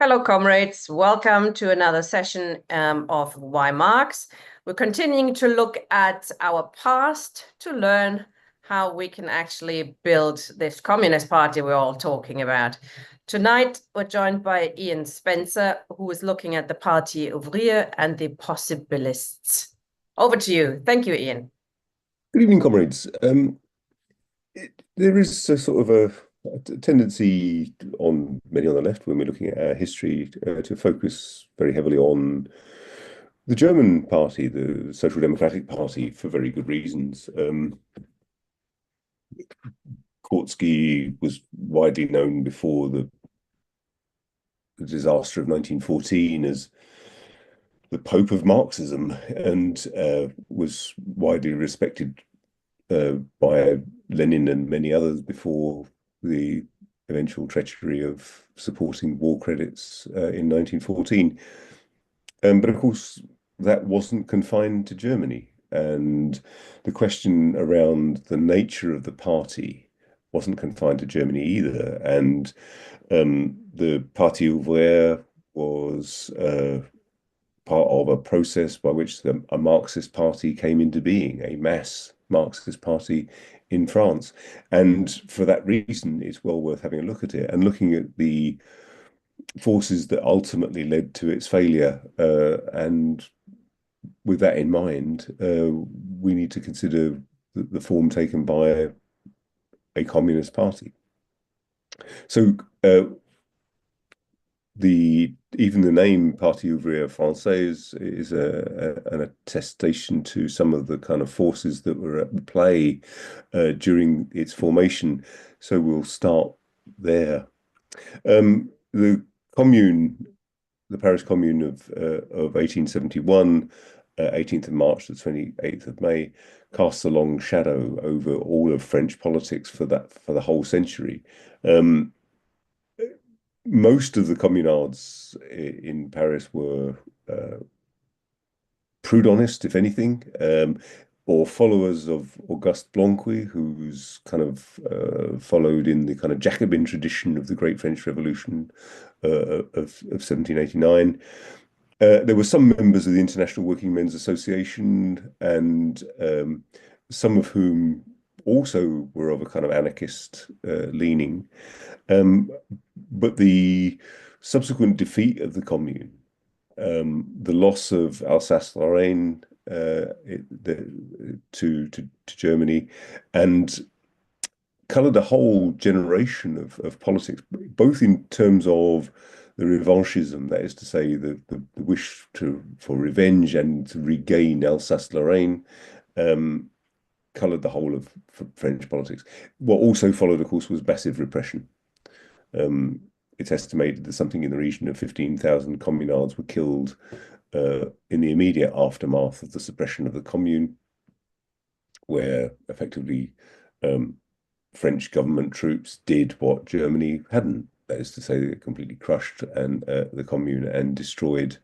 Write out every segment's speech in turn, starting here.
Hello, comrades. Welcome to another session of Why Marx. We're continuing to look at our past to learn how we can actually build this Communist Party we're all talking about. Tonight, we're joined by Ian Spencer, who is looking at the Parti Ouvrier and the Possibilists. Over to you. Thank you, Ian. Good evening, comrades. There is a sort of a tendency on many on the left when we're looking at our history to focus very heavily on the German party, the Social Democratic Party, for very good reasons. Kautsky was widely known before the disaster of 1914 as the Pope of Marxism and was widely respected by Lenin and many others before the eventual treachery of supporting war credits in 1914. But of course, that wasn't confined to Germany. And the question around the nature of the party wasn't confined to Germany either. And the Parti Ouvrier was part of a process by which a Marxist party came into being, a mass Marxist party in France. And for that reason, it's well worth having a look at it and looking at the forces that ultimately led to its failure. And with that in mind, we need to consider the form taken by a communist party. So even the name Parti Ouvrier Français is an attestation to some of the kind of forces that were at play during its formation. So we'll start there. The Commune, the Paris Commune of 1871, 18th of March to 28th of May, casts a long shadow over all of French politics for the whole century. Most of the communards in Paris were Proudhonist, if anything, or followers of Auguste Blanqui, who's kind of followed in the kind of Jacobin tradition of the Great French Revolution of 1789. There were some members of the International Working Men's Association, and some of whom also were of a kind of anarchist leaning. But the subsequent defeat of the Commune, the loss of Alsace-Lorraine to Germany, and coloured a whole generation of politics, both in terms of the revanchism, that is to say, the wish for revenge and to regain Alsace-Lorraine, coloured the whole of French politics. What also followed, of course, was massive repression. It's estimated that something in the region of 15,000 communards were killed in the immediate aftermath of the suppression of the Commune, where effectively French government troops did what Germany hadn't. That is to say, they completely crushed the Commune and destroyed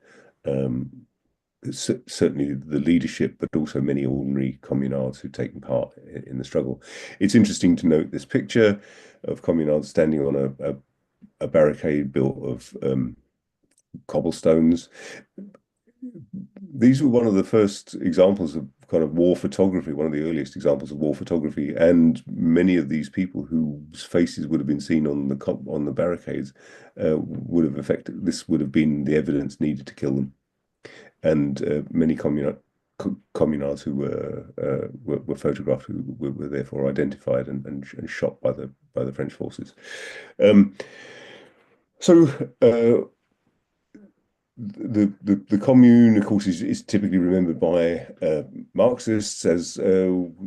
certainly the leadership, but also many ordinary communards who'd taken part in the struggle. It's interesting to note this picture of communards standing on a barricade built of cobblestones. These were one of the first examples of kind of war photography, one of the earliest examples of war photography, and many of these people whose faces would have been seen on the barricades would have affected. This would have been the evidence needed to kill them, and many communards who were photographed who were therefore identified and shot by the French forces. So the Commune, of course, is typically remembered by Marxists as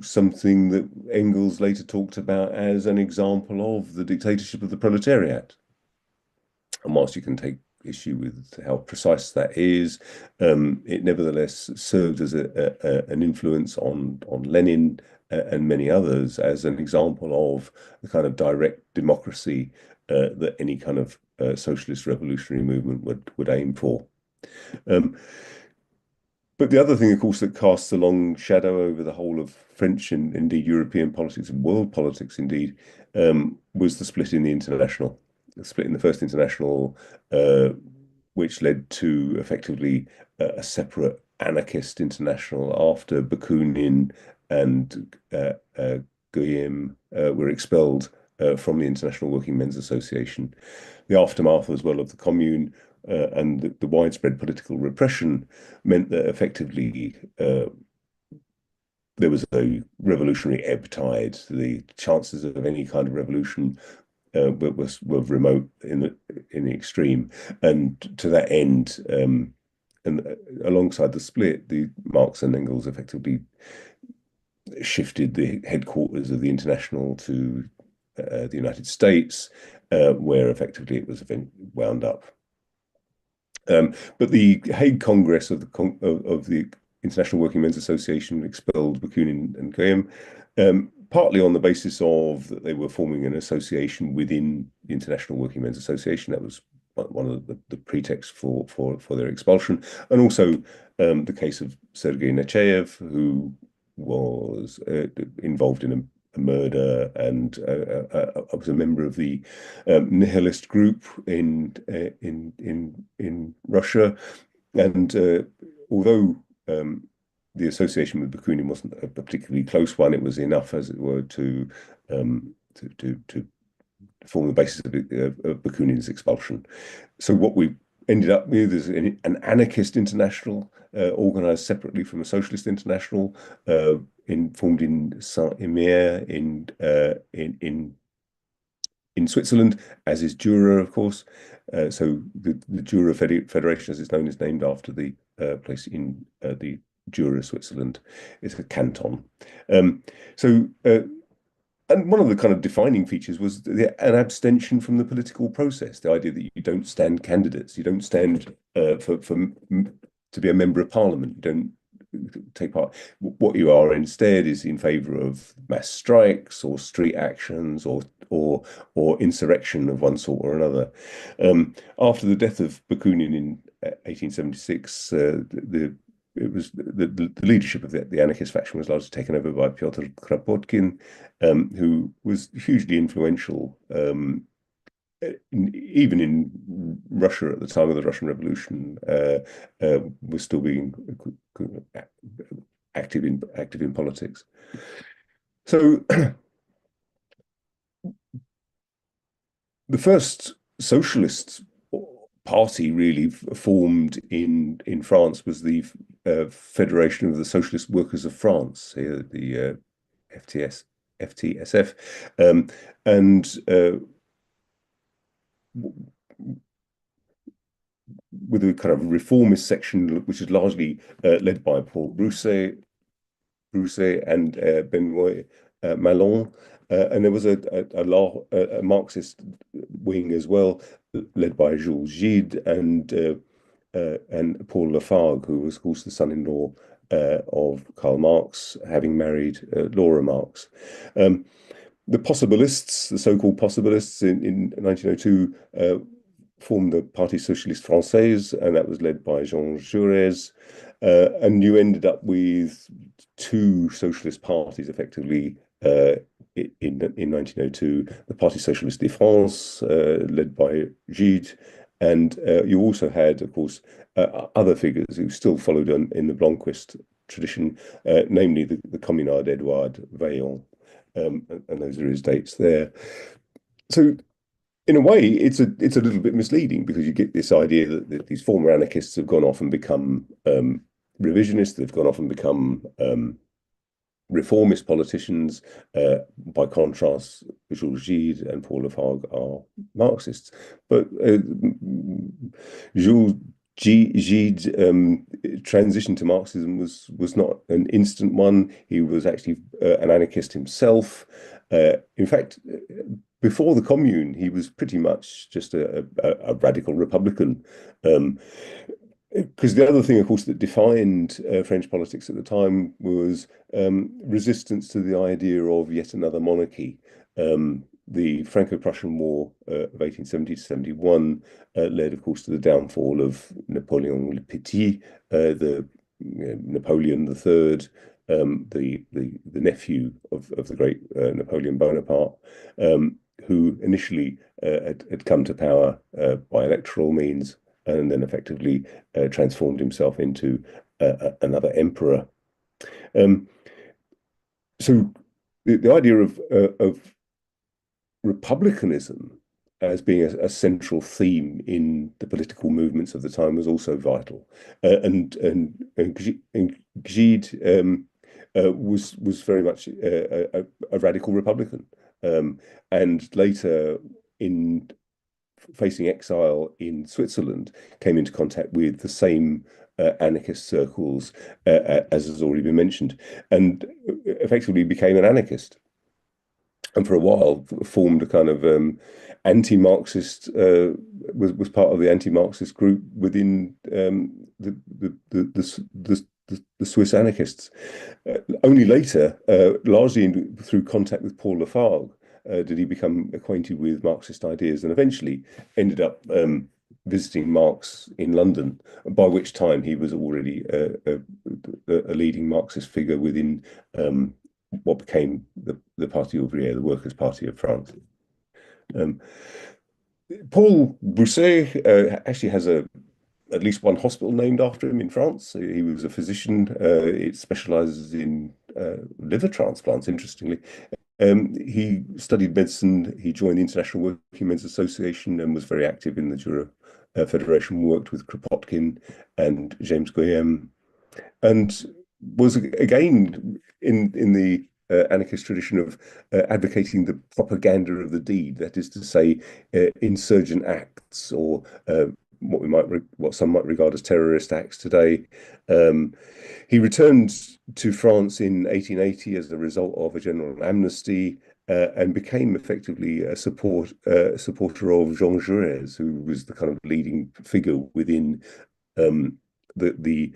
something that Engels later talked about as an example of the dictatorship of the proletariat. And whilst you can take issue with how precise that is, it nevertheless served as an influence on Lenin and many others as an example of the kind of direct democracy that any kind of socialist revolutionary movement would aim for. But the other thing, of course, that casts a long shadow over the whole of French and indeed European politics and world politics indeed was the split in the International. split in the First International, which led to effectively a separate anarchist international after Bakunin and Guillaume were expelled from the International Working Men's Association. The aftermath as well of the Commune and the widespread political repression meant that effectively there was a revolutionary ebb tide. The chances of any kind of revolution were remote in the extreme, and to that end, and alongside the split, the Marx and Engels effectively shifted the headquarters of the International to the United States, where effectively it was wound up. But the Hague Congress of the International Working Men's Association expelled Bakunin and Guillaume, partly on the basis of that they were forming an association within the International Working Men's Association. That was one of the pretexts for their expulsion, and also the case of Sergei Nechayev, who was involved in a murder and was a member of the nihilist group in Russia. And although the association with Bakunin wasn't a particularly close one, it was enough, as it were, to form the basis of Bakunin's expulsion. So what we ended up with is an anarchist international organized separately from a socialist international, formed in Saint-Imier in Switzerland, as is Jura, of course. So the Jura Federation, as it's known, is named after the place in the Jura, Switzerland. It's a canton. And one of the kind of defining features was an abstention from the political process. The idea that you don't stand candidates, you don't stand to be a member of parliament, you don't take part. What you are instead is in favour of mass strikes or street actions or insurrection of one sort or another. After the death of Bakunin in 1876, it was the leadership of the anarchist faction was largely taken over by Pyotr Kropotkin, who was hugely influential, even in Russia at the time of the Russian Revolution, was still being active in politics. So the first socialist party really formed in France was the Federation of the Socialist Workers of France, the FTSF, and with a kind of reformist section, which is largely led by Paul Broussais and Benoît Malon. And there was a Marxist wing as well, led by Jules Gide and Paul Lafargue, who was, of course, the son-in-law of Karl Marx, having married Laura Marx. The Possibilists, the so-called Possibilists, in 1902 formed the Parti Socialiste Français, and that was led by Jean Jaurès. And you ended up with two socialist parties, effectively, in 1902, the Parti Socialiste de France, led by Gide, and you also had, of course, other figures who still followed in the Blanquist tradition, namely the Communard Edouard Vaillant, and those are his dates there. So, in a way, it's a little bit misleading, because you get this idea that these former anarchists have gone off and become revisionists. They've gone off and become reformist politicians. By contrast, Jules Gide and Paul Lafargue are Marxists. But Jules Gide transition to Marxism was not an instant one. He was actually an anarchist himself. In fact, before the Commune, he was pretty much just a radical Republican. Because the other thing, of course, that defined French politics at the time was resistance to the idea of yet another monarchy. The Franco-Prussian War of 1870 to 71 led, of course, to the downfall of Napoleon le Petit, Napoleon III, the nephew of the great Napoleon Bonaparte, who initially had come to power by electoral means, and then effectively transformed himself into another emperor. Um, so the idea of republicanism as being a central theme in the political movements of the time was also vital, and Gide was very much a radical Republican, and later in facing exile in Switzerland, came into contact with the same anarchist circles as has already been mentioned, and effectively became an anarchist. And for a while, formed a kind of anti-Marxist was part of the anti-Marxist group within the Swiss anarchists. Only later, largely through contact with Paul Lafargue, did he become acquainted with Marxist ideas, and eventually ended up visiting Marx in London, by which time he was already a leading Marxist figure within what became the Parti Ouvrier, the Workers' Party of France. Paul Brousset actually has at least one hospital named after him in France. He was a physician. It specializes in liver transplants, interestingly. He studied medicine. He joined the International Working Men's Association and was very active in the Jura Federation, worked with Kropotkin and James Guillaume, and was again in the anarchist tradition of advocating the propaganda of the deed, that is to say, insurgent acts, or what some might regard as terrorist acts today. He returned to France in 1880 as a result of a general amnesty, and became effectively a supporter of Jean Jaurès, who was the kind of leading figure within the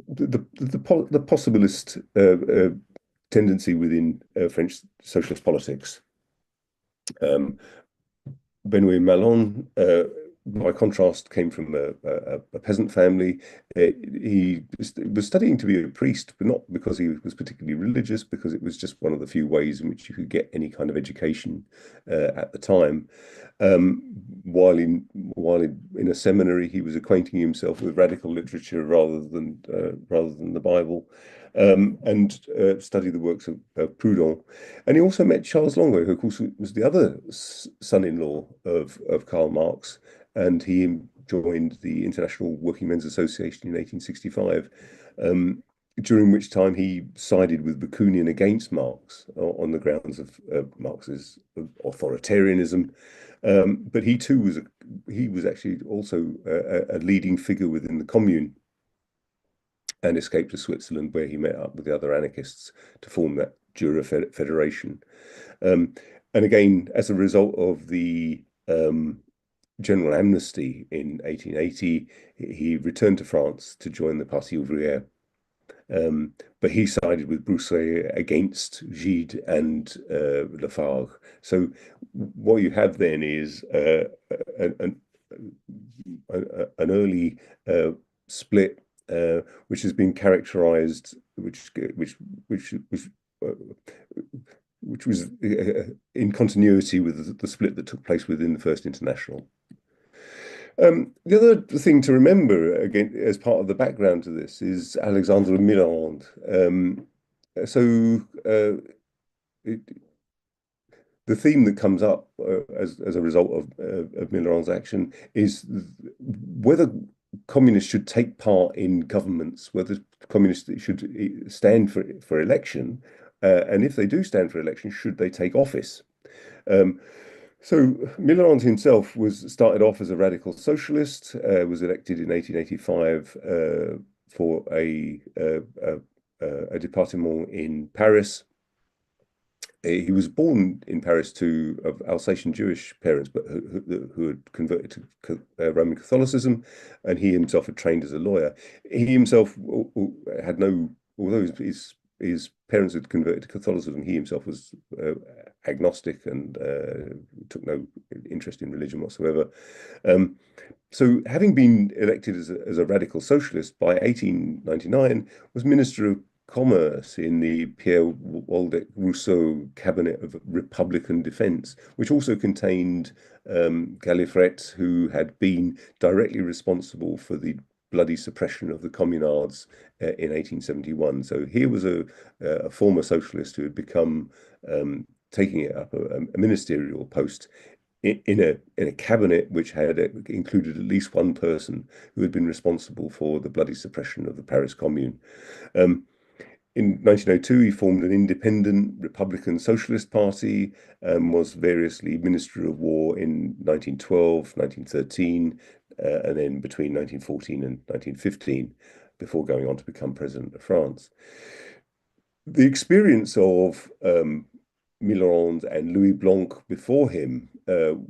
the possibilist tendency within French socialist politics. Benoît Malon, by contrast, came from a peasant family. He was studying to be a priest, but not because he was particularly religious, because it was just one of the few ways in which you could get any kind of education at the time. While in a seminary, he was acquainting himself with radical literature rather than the Bible, and studied the works of Proudhon. And he also met Charles Longuet, who of course was the other son-in-law of Karl Marx, and he joined the International Working Men's Association in 1865. During which time he sided with Bakunin against Marx on the grounds of Marx's authoritarianism. But he too was actually also a leading figure within the Commune, and escaped to Switzerland, where he met up with the other anarchists to form that Jura Federation. And again, as a result of the general amnesty in 1880, he returned to France to join the Parti Ouvrier. But he sided with Brousset against Gide and Lafargue. So what you have then is an early split, which has been characterized, which was in continuity with the split that took place within the First International. The other thing to remember, again, as part of the background to this, is Alexandre Millerand. The theme that comes up as a result of Millerand's action is whether communists should take part in governments, whether communists should stand for election, and if they do stand for election, should they take office? So Millerand himself started off as a radical socialist, was elected in 1885 for a département in Paris. He was born in Paris of Alsatian Jewish parents, but who had converted to Roman Catholicism, and he himself had trained as a lawyer. He himself had although his parents had converted to Catholicism, he himself was agnostic and took no interest in religion whatsoever. So having been elected as a radical socialist by 1899, was Minister of Commerce in the Pierre Waldeck Rousseau Cabinet of Republican Defense, which also contained Gallifret, who had been directly responsible for the bloody suppression of the communards in 1871. So here was a former socialist who had become taking it up a ministerial post in a cabinet which had included at least one person who had been responsible for the bloody suppression of the Paris Commune. In 1902, he formed an independent Republican Socialist Party and was variously Minister of War in 1912, 1913, and then between 1914 and 1915, before going on to become President of France. The experience of Mitterrand and Louis Blanc before him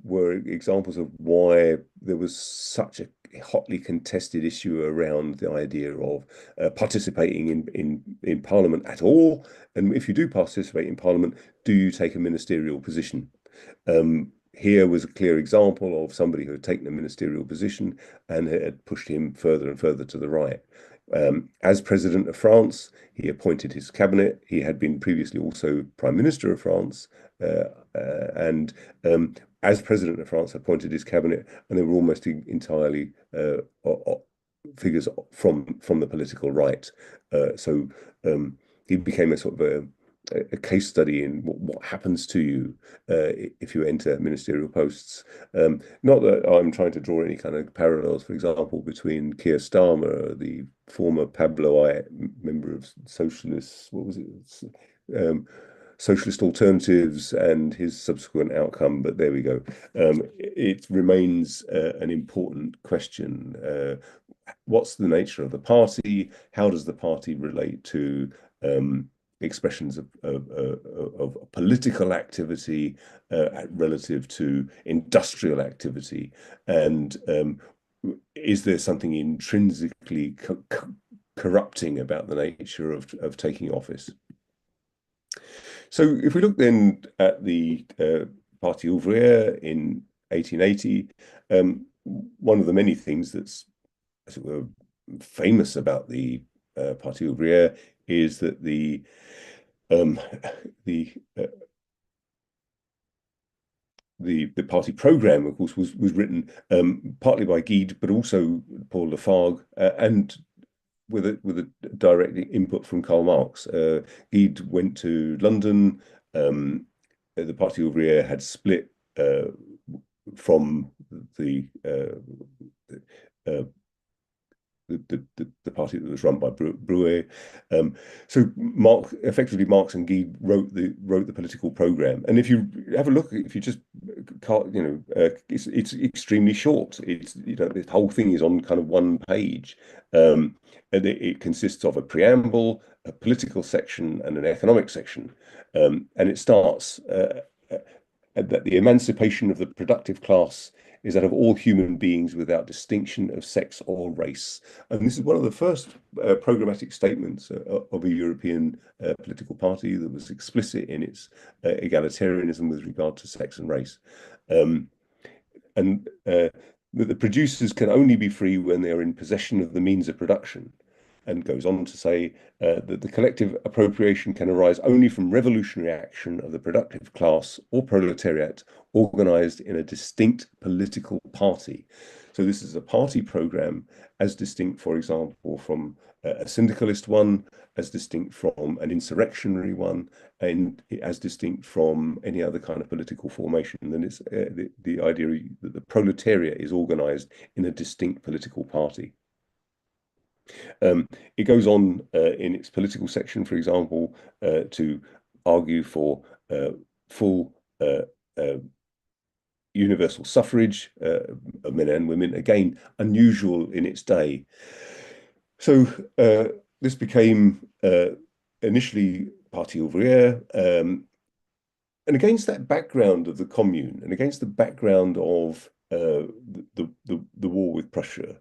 were examples of why there was such a hotly contested issue around the idea of participating in Parliament at all. And if you do participate in Parliament, do you take a ministerial position? Here was a clear example of somebody who had taken a ministerial position and had pushed him further and further to the right. As President of France, he appointed his cabinet. He had been previously also Prime Minister of France, and as President of France, appointed his cabinet, and they were almost entirely figures from the political right. So he became a sort of a case study in what happens to you if you enter ministerial posts. Not that I'm trying to draw any kind of parallels, for example, between Keir Starmer, the former Pabloite member of Socialists, what was it? Socialist Alternatives and his subsequent outcome, but there we go. It remains an important question. What's the nature of the party? How does the party relate to expressions of political activity relative to industrial activity? And is there something intrinsically corrupting about the nature of taking office? So if we look then at the Parti Ouvrier in 1880, one of the many things that's, as it were, famous about the Parti Ouvrier is that the party program, of course, was written partly by Guide, but also Paul Lafargue, and with a direct input from Karl Marx. Guide went to London. The Parti Ouvrier had split from the party that was run by Brouet. So effectively Marx and Guide wrote the political program. And if you have a look, if you just it's extremely short. It's the whole thing is on kind of one page, and it consists of a preamble, a political section, and an economic section, and it starts that the emancipation of the productive class is that of all human beings without distinction of sex or race. And this is one of the first programmatic statements of a European political party that was explicit in its egalitarianism with regard to sex and race. And that the producers can only be free when they are in possession of the means of production, and goes on to say that the collective appropriation can arise only from revolutionary action of the productive class or proletariat organized in a distinct political party. So this is a party program as distinct, for example, from a syndicalist one, as distinct from an insurrectionary one, and as distinct from any other kind of political formation. Then it's the idea that the proletariat is organized in a distinct political party. It goes on in its political section, for example, to argue for full universal suffrage of men and women, again, unusual in its day. So this became initially Parti Ouvrier, and against that background of the Commune, and against the background of the war with Prussia,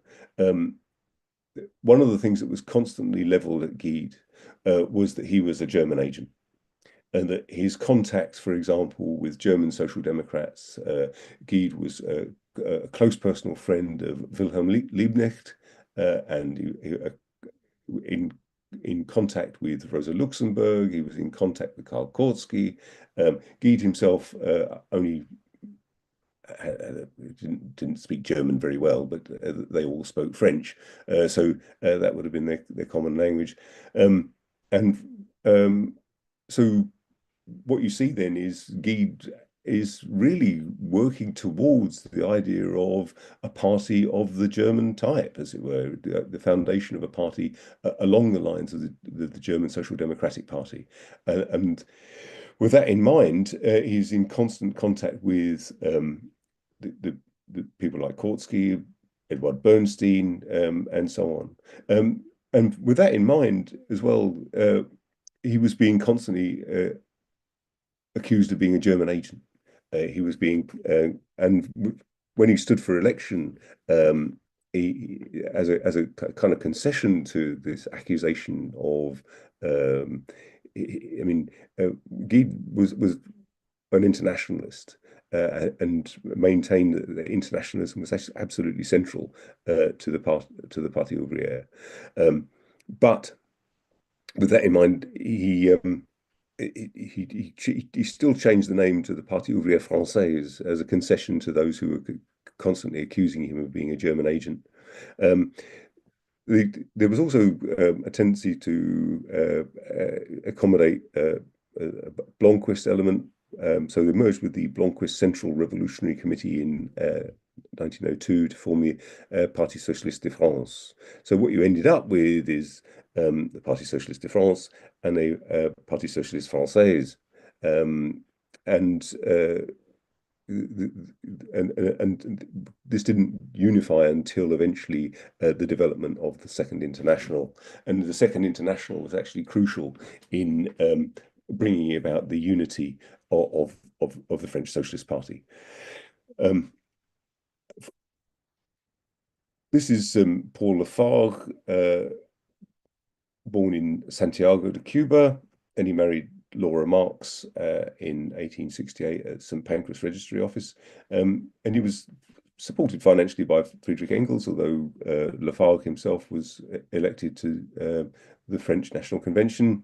one of the things that was constantly leveled at Guide was that he was a German agent, and that his contacts, for example, with German Social Democrats, Guide was a close personal friend of Wilhelm Liebknecht, and in contact with Rosa Luxemburg. He was in contact with Karl Kautsky. Gide himself only didn't speak German very well, but they all spoke French, so that would have been their common language. And so what you see then is Gide is really working towards the idea of a party of the German type, as it were, the foundation of a party along the lines of the German Social Democratic Party. And with that in mind, he's in constant contact with the people like Kautsky, Edward Bernstein, and so on. And with that in mind as well, he was being constantly accused of being a German agent. He was being, and when he stood for election, as a kind of concession to this accusation of, I mean, Guy was an internationalist. And maintained that internationalism was absolutely central to the Parti Ouvrier. But with that in mind, he still changed the name to the Parti Ouvrier Française as a concession to those who were constantly accusing him of being a German agent. There was also a tendency to accommodate a Blomquist element. So they merged with the Blomquist Central Revolutionary Committee in 1902 to form the Parti Socialiste de France. So what you ended up with is the Parti Socialiste de France and a Parti Socialiste Française. And this didn't unify until eventually the development of the Second International. And the Second International was actually crucial in bringing about the unity of the French Socialist Party. This is Paul Lafargue, born in Santiago de Cuba, and he married Laura Marx in 1868 at St. Pancras Registry Office. And he was supported financially by Friedrich Engels, although Lafargue himself was elected to the French National Convention.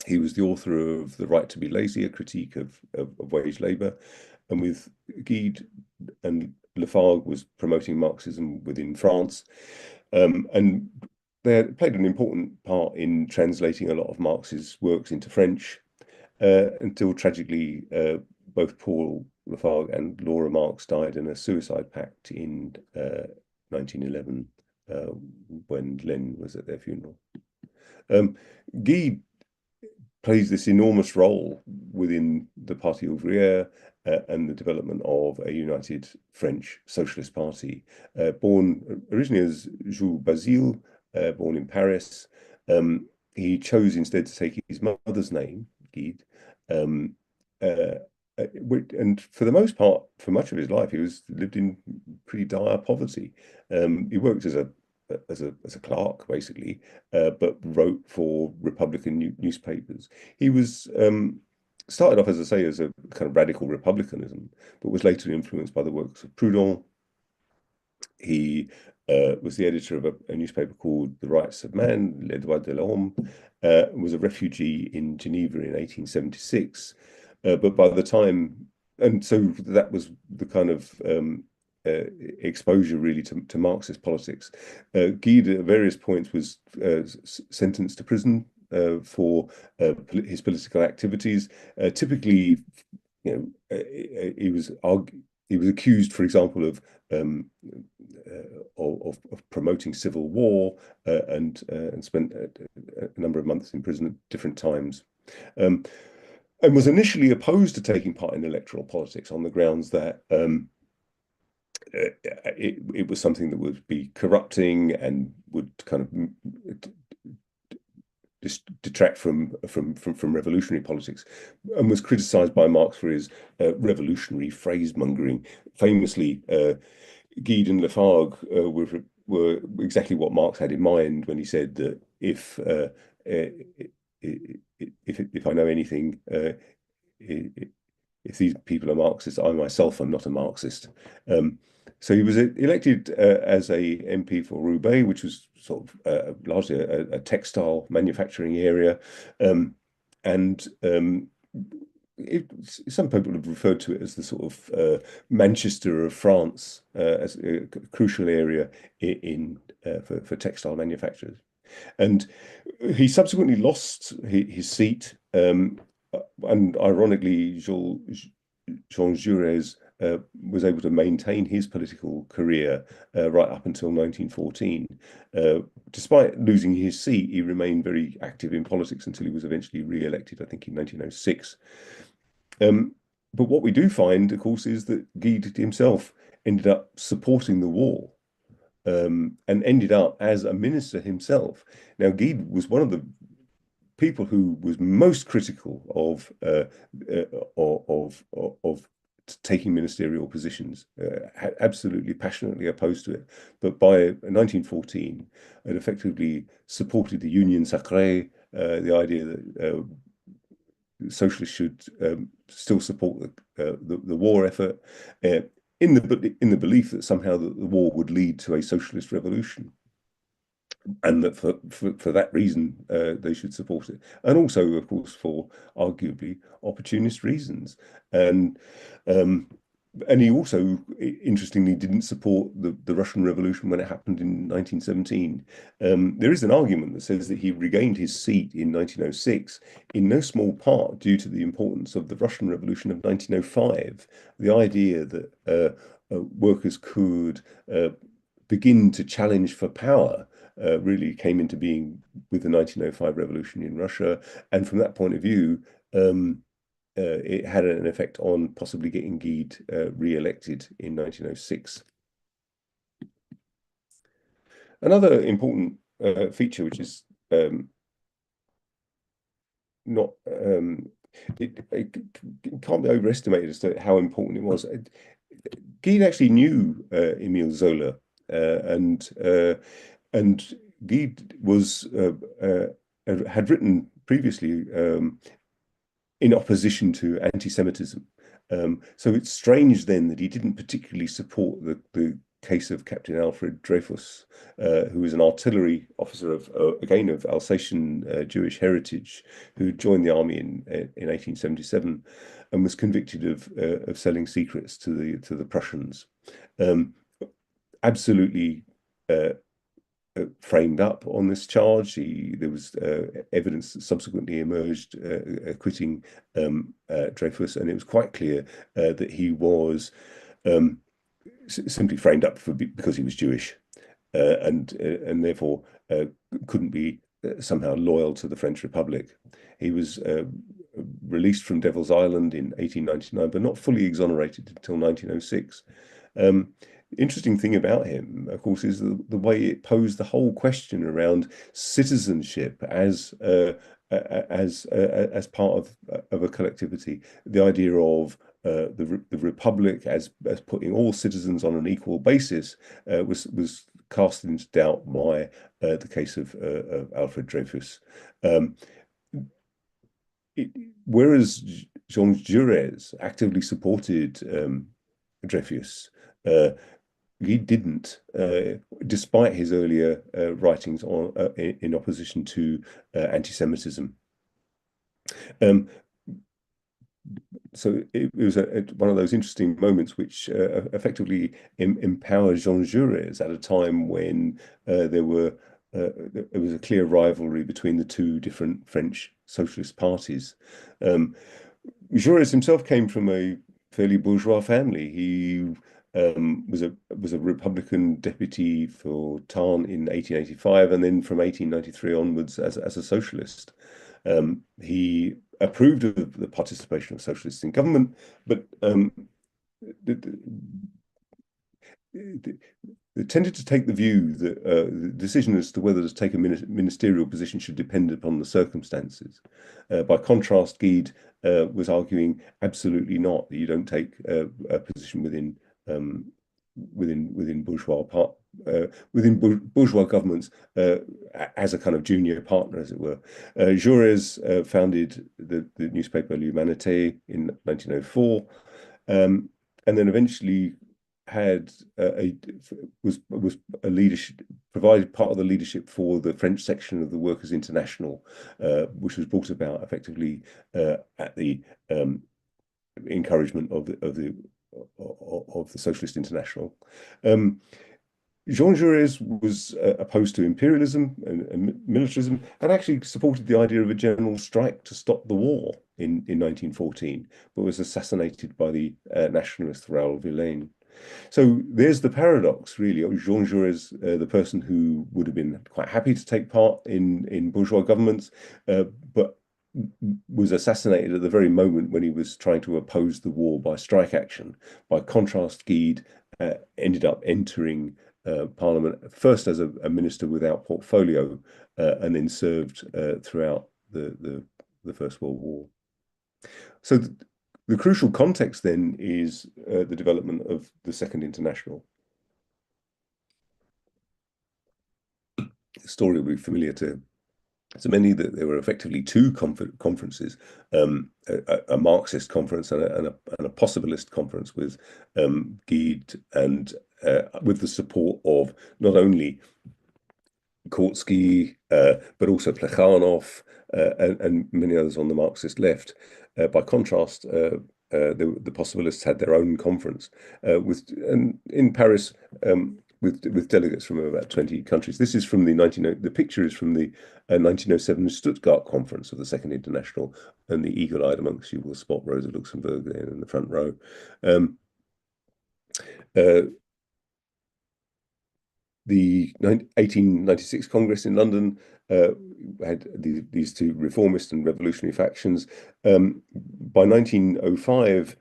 He was the author of The Right to be Lazy, a critique of wage labour. And with Gide and Lafargue was promoting Marxism within France. And they played an important part in translating a lot of Marx's works into French until tragically both Paul Lafargue and Laura Marx died in a suicide pact in 1911 when Lenin was at their funeral. Guy plays this enormous role within the Parti Ouvrier and the development of a united French Socialist Party. Born originally as Jules Basile, born in Paris, he chose instead to take his mother's name, Guide, and for the most part, for much of his life, he lived in pretty dire poverty. He worked as a clerk, basically, but wrote for Republican newspapers. He was started off, as I say, as a kind of radical republicanism, but was later influenced by the works of Proudhon. He was the editor of a newspaper called The Rights of Man, Les Droits de l'Homme, was a refugee in Geneva in 1876. But by the time, and so that was the kind of exposure really to Marxist politics. Guide at various points was sentenced to prison for his political activities. Typically, he was accused, for example, of promoting civil war and spent a number of months in prison at different times. And was initially opposed to taking part in electoral politics on the grounds that it was something that would be corrupting and would kind of detract from revolutionary politics, and was criticized by Marx for his revolutionary phrasemongering. Famously, Guide and Lafargue were exactly what Marx had in mind when he said that if I know anything, if these people are Marxists, I myself am not a Marxist. So he was elected as a MP for Roubaix, which was sort of largely a textile manufacturing area, and some people have referred to it as the sort of Manchester of France, as a crucial area in for textile manufacturers. And he subsequently lost his seat, and ironically, Jean Jaurès was able to maintain his political career right up until 1914. Despite losing his seat, he remained very active in politics until he was eventually re-elected, I think, in 1906. But what we do find, of course, is that Guy himself ended up supporting the war, and ended up as a minister himself. Now, Guy was one of the people who was most critical of taking ministerial positions, absolutely passionately opposed to it. But by 1914, it effectively supported the Union Sacrée, the idea that socialists should still support the war effort, in the belief that somehow the war would lead to a socialist revolution, and that for that reason they should support it, and also, of course, for arguably opportunist reasons. And um, and he also, interestingly, didn't support the Russian Revolution when it happened in 1917. There is an argument that says that he regained his seat in 1906 in no small part due to the importance of the Russian Revolution of 1905. The idea that workers could begin to challenge for power really came into being with the 1905 revolution in Russia. And from that point of view, it had an effect on possibly getting Guy re-elected in 1906. Another important feature, which is not it can't be overestimated as to how important it was. Guy actually knew Emile Zola, and Guy was had written previously in opposition to anti-Semitism. So it's strange then that he didn't particularly support the case of Captain Alfred Dreyfus, who was an artillery officer of again of Alsatian Jewish heritage, who joined the army in 1877 and was convicted of selling secrets to the Prussians. Absolutely framed up on this charge. There was evidence that subsequently emerged acquitting Dreyfus, and it was quite clear that he was simply framed up because he was Jewish, and therefore couldn't be somehow loyal to the French Republic. He was released from Devil's Island in 1899, but not fully exonerated until 1906. Interesting thing about him, of course, is the way it posed the whole question around citizenship as part of a collectivity. The idea of the republic as putting all citizens on an equal basis was cast into doubt by the case of Alfred Dreyfus. Whereas Jean Jaurès actively supported Dreyfus, he didn't, despite his earlier writings in opposition to anti-Semitism. So it was one of those interesting moments which effectively empowered Jean Jaurès at a time when there was a clear rivalry between the two different French socialist parties. Jaurès himself came from a fairly bourgeois family. He was a Republican deputy for Tarn in 1885, and then from 1893 onwards as a socialist. He approved of the participation of socialists in government, but they tended to take the view that the decision as to whether to take a ministerial position should depend upon the circumstances. By contrast, Guy was arguing absolutely not, that you don't take a position within bourgeois governments as a kind of junior partner, as it were. Jaurès founded the newspaper L'Humanité in 1904, and then eventually had was a leadership, provided part of the leadership for the French section of the Workers' International, which was brought about effectively at the encouragement of the Socialist International. Jean Jaurès was opposed to imperialism and militarism, and actually supported the idea of a general strike to stop the war in 1914, but was assassinated by the nationalist Raoul Villaine. So there's the paradox, really. Jean Jaurès, the person who would have been quite happy to take part in bourgeois governments, but was assassinated at the very moment when he was trying to oppose the war by strike action. By contrast, Guide ended up entering Parliament first as a minister without portfolio, and then served throughout the First World War. So the crucial context then is the development of the Second International. The story will be familiar to many, that there were effectively two conferences, a Marxist conference and a Possibilist conference with Guide and with the support of not only Kautsky, but also Plekhanov and many others on the Marxist left. By contrast, the Possibilists had their own conference in Paris, with delegates from about 20 countries. This is from the picture is from the 1907 Stuttgart conference of the Second International, and the eagle-eyed amongst you will spot Rosa Luxemburg there in the front row. The 1896 Congress in London had these two reformist and revolutionary factions. By 1905,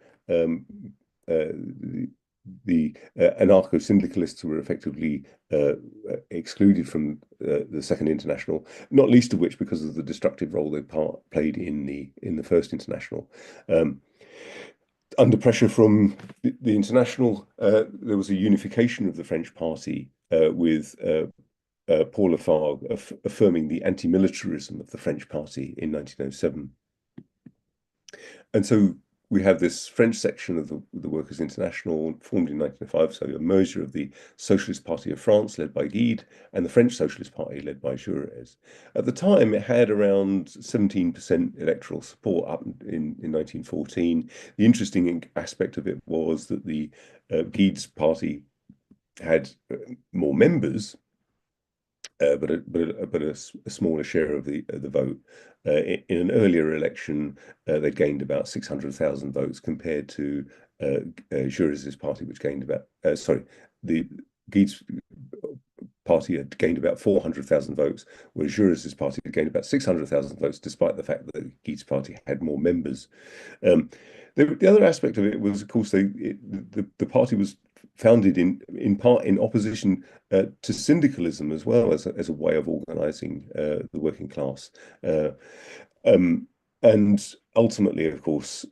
the anarcho-syndicalists were effectively excluded from the Second International, not least of which because of the destructive role they played in the First International. Under pressure from the International, there was a unification of the French Party, with Paul Lafargue affirming the anti-militarism of the French Party in 1907. And so we have this French section of the Workers' International formed in 1905, so a merger of the Socialist Party of France, led by Guide, and the French Socialist Party, led by Jaurès. At the time, it had around 17% electoral support up in 1914. The interesting aspect of it was that the Guide's party had more members, but a smaller share of the vote. In an earlier election, they gained about 600,000 votes compared to Jaurès' party, which gained about the Guide's party had gained about 400,000 votes, whereas Jaurès' party had gained about 600,000 votes, despite the fact that Guide's party had more members. The other aspect of it was, of course, the party was founded in part in opposition to syndicalism as well as a way of organizing the working class, and ultimately, of course,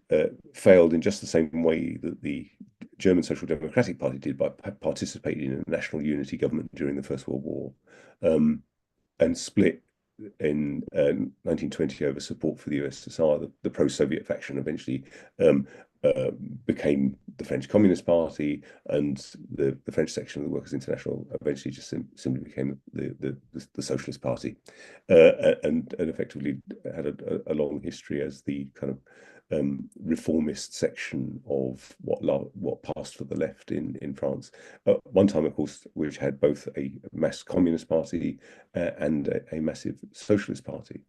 failed in just the same way that the German Social Democratic Party did, by participating in a national unity government during the First World War, and split in 1920 over support for the USSR. The pro-Soviet faction eventually became the French Communist Party, and the French section of the Workers' International eventually just simply became the Socialist Party, and effectively had a long history as the kind of reformist section of what passed for the left in France. One time, of course, which had both a mass communist party and a massive socialist party.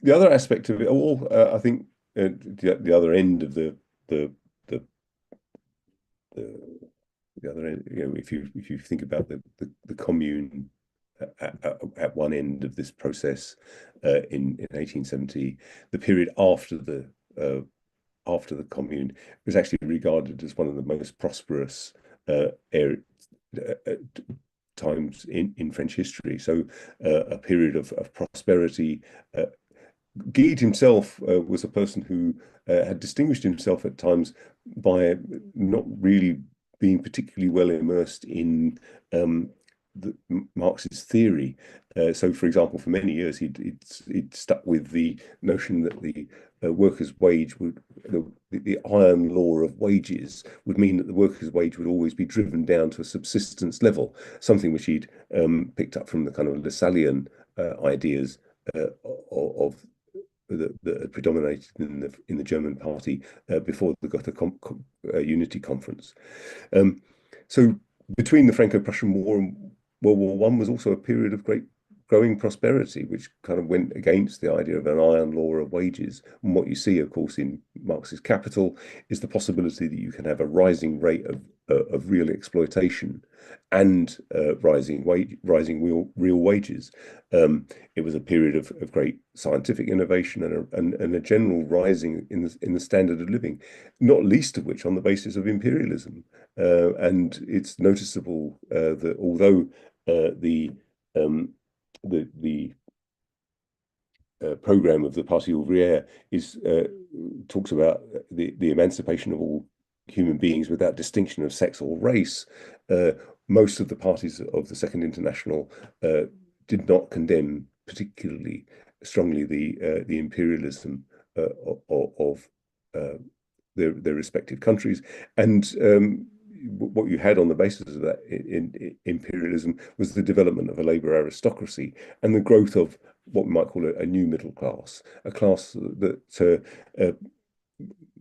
The other aspect of it all, I think, the other end of the other end, if you think about the commune at one end of this process, in 1870, the period after the commune was actually regarded as one of the most prosperous times in French history. So a period of prosperity. Guide himself was a person who had distinguished himself at times by not really being particularly well immersed in Marx's theory. So, for example, for many years he'd stuck with the notion that the workers' wage would the iron law of wages would mean that the workers' wage would always be driven down to a subsistence level, something which he'd picked up from the kind of Lassallean ideas of that had predominated in the German Party before the Gotha Unity Conference. So between the Franco-Prussian War and World War One was also a period of great growing prosperity, which kind of went against the idea of an iron law of wages. And what you see, of course, in Marx's Capital is the possibility that you can have a rising rate of real exploitation and rising real wages. It was a period of great scientific innovation and a general rising in the standard of living, not least of which on the basis of imperialism. And it's noticeable that although the program of the Parti Ouvrier talks about the emancipation of all human beings without distinction of sex or race. Most of the parties of the Second International did not condemn particularly strongly the imperialism of their respective countries, and what you had on the basis of that in imperialism was the development of a labor aristocracy and the growth of what we might call a new middle class, a class that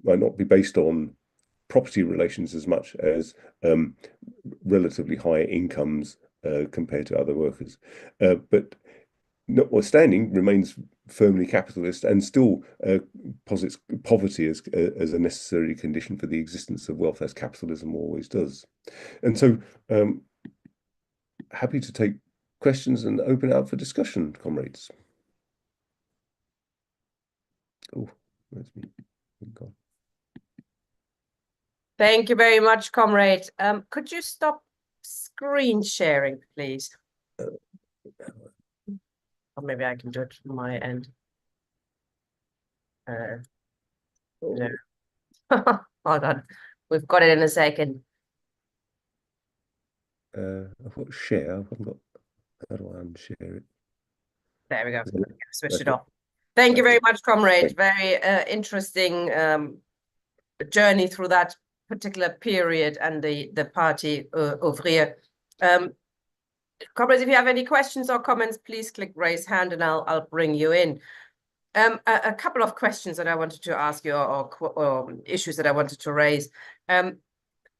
might not be based on property relations as much as relatively high incomes compared to other workers. But notwithstanding, remains firmly capitalist and still posits poverty as a necessary condition for the existence of wealth, as capitalism always does. And so, happy to take questions and open it up for discussion, comrades. Oh, where's me? Gone. Thank you very much, comrade. Could you stop screen sharing, please? Or maybe I can do it from my end. No. Hold on. We've got it in a second. I've got share. I haven't got. How do I unshare it? There we go. Switch it off. Thank you very much, comrade. Very interesting journey through that particular period and the Parti Ouvrier. Comrades, if you have any questions or comments, please click raise hand and I'll bring you in. A couple of questions that I wanted to ask you or issues that I wanted to raise.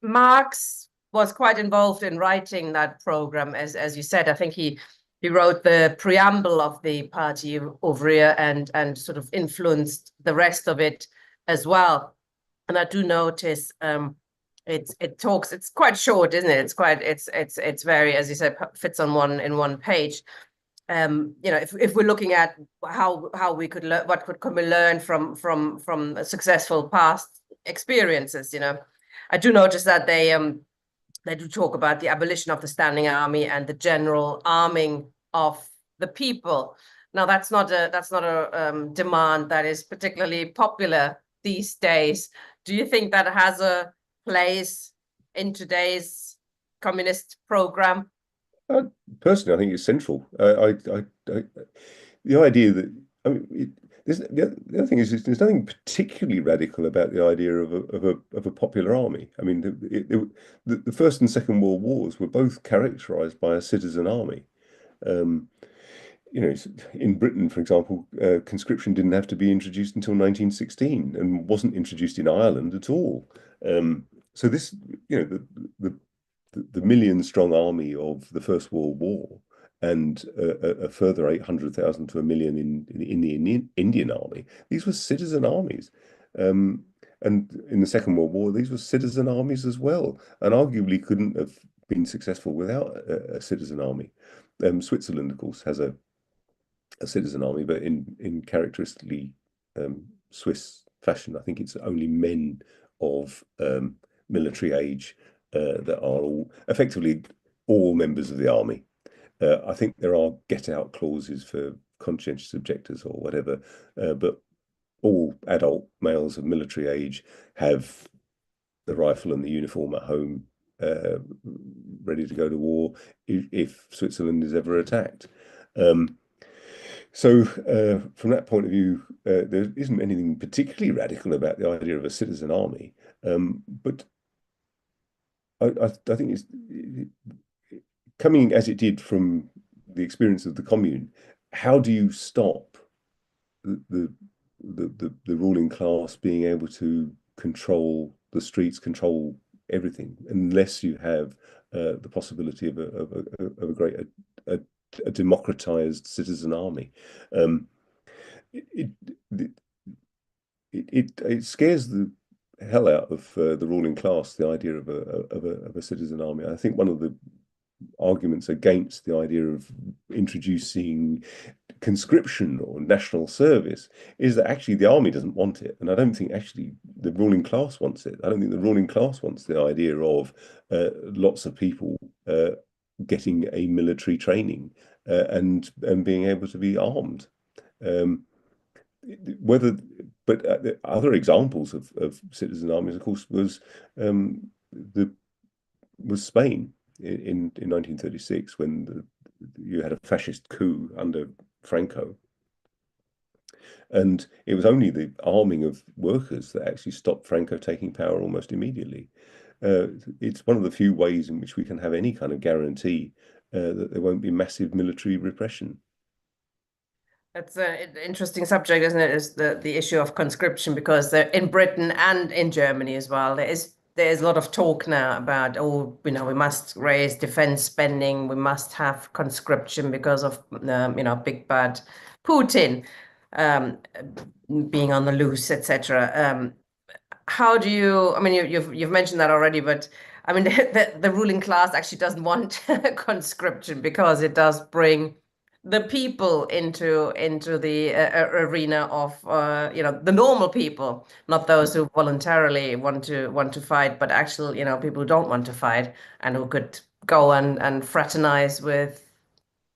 Marx was quite involved in writing that program, as you said. I think he wrote the preamble of the Parti Ouvrier and sort of influenced the rest of it as well. And I do notice it's quite short, isn't it? It's very, as you said, fits on one page. You know, if we're looking at how we could learn, what could we learn from successful past experiences, you know, I do notice that they do talk about the abolition of the standing army and the general arming of the people. Now, that's not a demand that is particularly popular these days. Do you think that has a place in today's communist program? Personally, I think it's central. The idea that the other thing is there's nothing particularly radical about the idea of a popular army. I mean, the First and Second World Wars were both characterized by a citizen army. You know, in Britain, for example, conscription didn't have to be introduced until 1916 and wasn't introduced in Ireland at all. So this, you know, the million-strong army of the First World War and a further 800,000 to a million in the Indian Army. These were citizen armies. And in the Second World War, these were citizen armies as well, and arguably couldn't have been successful without a citizen army. Switzerland, of course, has a citizen army, but in characteristically Swiss fashion. I think it's only men of military age that are effectively all members of the army. I think there are get-out clauses for conscientious objectors or whatever, but all adult males of military age have the rifle and the uniform at home ready to go to war if Switzerland is ever attacked. Um, from that point of view, there isn't anything particularly radical about the idea of a citizen army. But I think it's coming as it did from the experience of the commune. How do you stop the the ruling class being able to control the streets, control everything, unless you have the possibility of a great a democratized citizen army? Um, it, it it scares the hell out of the ruling class, the idea of a citizen army. I think one of the arguments against the idea of introducing conscription or national service is that actually the army doesn't want it. And I don't think actually the ruling class wants it. I don't think the ruling class wants the idea of lots of people getting a military training and being able to be armed. Um, whether, but other examples of citizen armies, of course, the was Spain in 1936 when you had a fascist coup under Franco. And it was only the arming of workers that actually stopped Franco taking power almost immediately. It's one of the few ways in which we can have any kind of guarantee that there won't be massive military repression. That's an interesting subject, isn't it? Is the issue of conscription, because in Britain and in Germany as well, there's a lot of talk now about, oh, we must raise defense spending, we must have conscription because of big bad Putin um, being on the loose, etc. How do you? I mean, you've mentioned that already, but I mean, the ruling class actually doesn't want conscription because it does bring the people into the arena of the normal people, not those who voluntarily want to fight, but actual people who don't want to fight and who could go and fraternize with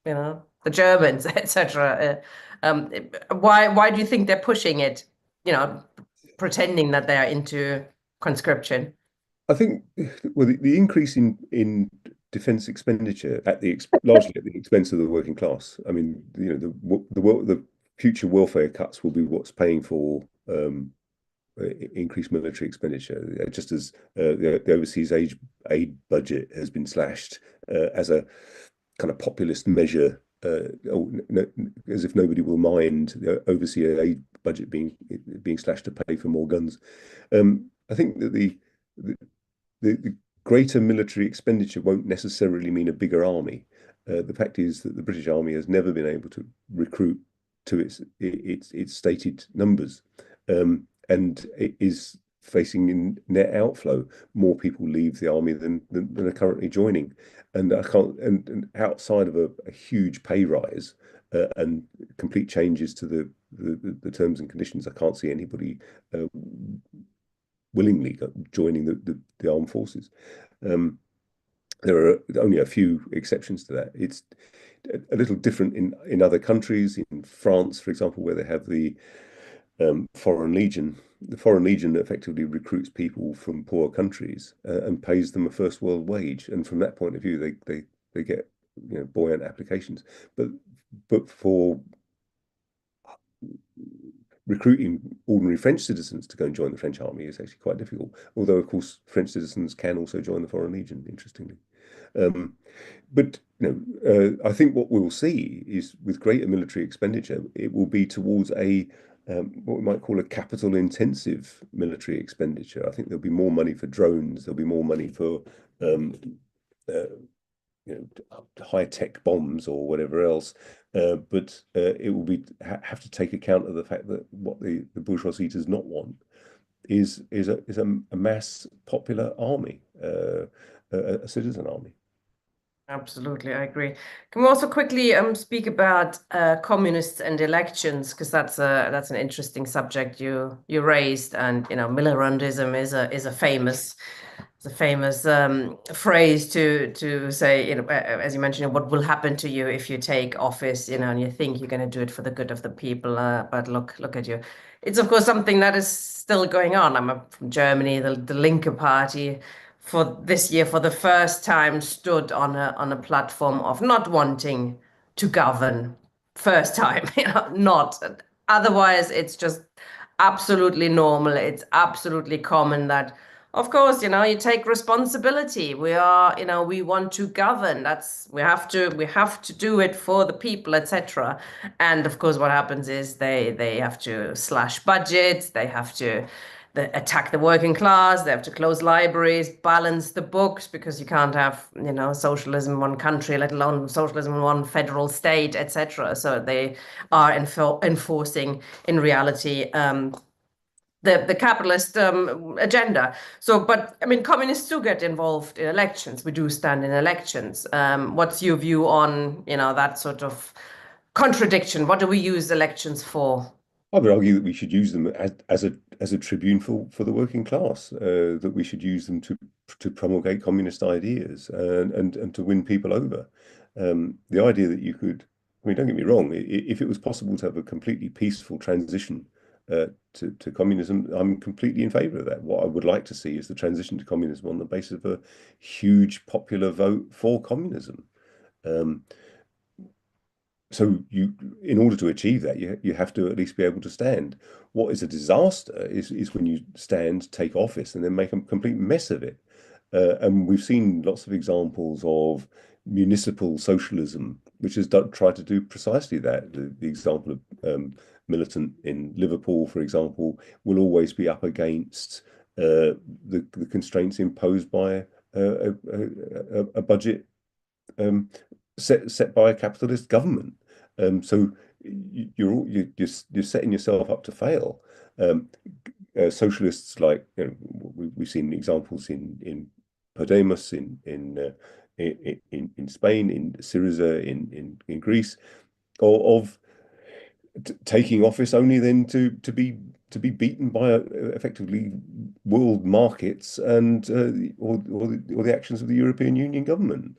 the Germans, etc. Why do you think they're pushing it? Pretending that they are into conscription. I think well, the increase in defence expenditure largely at the expense of the working class. I mean, the future welfare cuts will be what's paying for increased military expenditure, just as the overseas aid budget has been slashed as a kind of populist measure, as if nobody will mind the overseas aid budget being slashed to pay for more guns. I think that the greater military expenditure won't necessarily mean a bigger army. The fact is that the British Army has never been able to recruit to its stated numbers, and it is facing in net outflow. More people leave the army than are currently joining, and I can't. And outside of a huge pay rise and complete changes to the terms and conditions, I can't see anybody willingly joining the armed forces. There are only a few exceptions to that. It's a little different in other countries. In France, for example, where they have the Foreign Legion. The Foreign Legion effectively recruits people from poor countries and pays them a first world wage. And from that point of view, they get buoyant applications. But for recruiting ordinary French citizens to go and join the French army is actually quite difficult. Although, of course, French citizens can also join the Foreign Legion, interestingly. But I think what we'll see is with greater military expenditure, it will be towards what we might call a capital intensive military expenditure. I think there'll be more money for drones, there'll be more money for high tech bombs or whatever else. But it will have to take account of the fact that what the bourgeoisie does not want is a mass popular army, a citizen army. Absolutely, I agree. Can we also quickly speak about communists and elections, because that's an interesting subject you raised, and Millerandism is a famous phrase to say, as you mentioned, what will happen to you if you take office, and you think you're going to do it for the good of the people, but look at you. It's of course something that is still going on. I'm from Germany, the Linke Party for this year, for the first time, stood on a platform of not wanting to govern. First time, not. Otherwise, it's just absolutely normal. It's absolutely common that, of course, you take responsibility. We are, we want to govern. We have to do it for the people, etc. And of course, what happens is they have to slash budgets. They have to attack the working class. They have to close libraries, balance the books, because you can't have, socialism in one country, let alone socialism in one federal state, etc. So they are enforcing, in reality, the capitalist agenda. So, but I mean, communists do get involved in elections. We do stand in elections. What's your view on, that sort of contradiction? What do we use elections for? I would argue that we should use them as a tribune for the working class, that we should use them to promulgate communist ideas and to win people over. The idea that you could, I mean, don't get me wrong, if it was possible to have a completely peaceful transition to communism, I'm completely in favor of that. What I would like to see is the transition to communism on the basis of a huge popular vote for communism. Um, so in order to achieve that, you have to at least be able to stand. What is a disaster is when you stand, take office, and then make a complete mess of it. And we've seen lots of examples of municipal socialism, which has tried to do precisely that. The example of militant in Liverpool, for example, will always be up against the constraints imposed by a budget set by a capitalist government. So you're setting yourself up to fail. Socialists, like, we've seen examples in Podemos, in Spain, in Syriza, in Greece, of taking office only then to be beaten by effectively world markets and or the actions of the European Union government.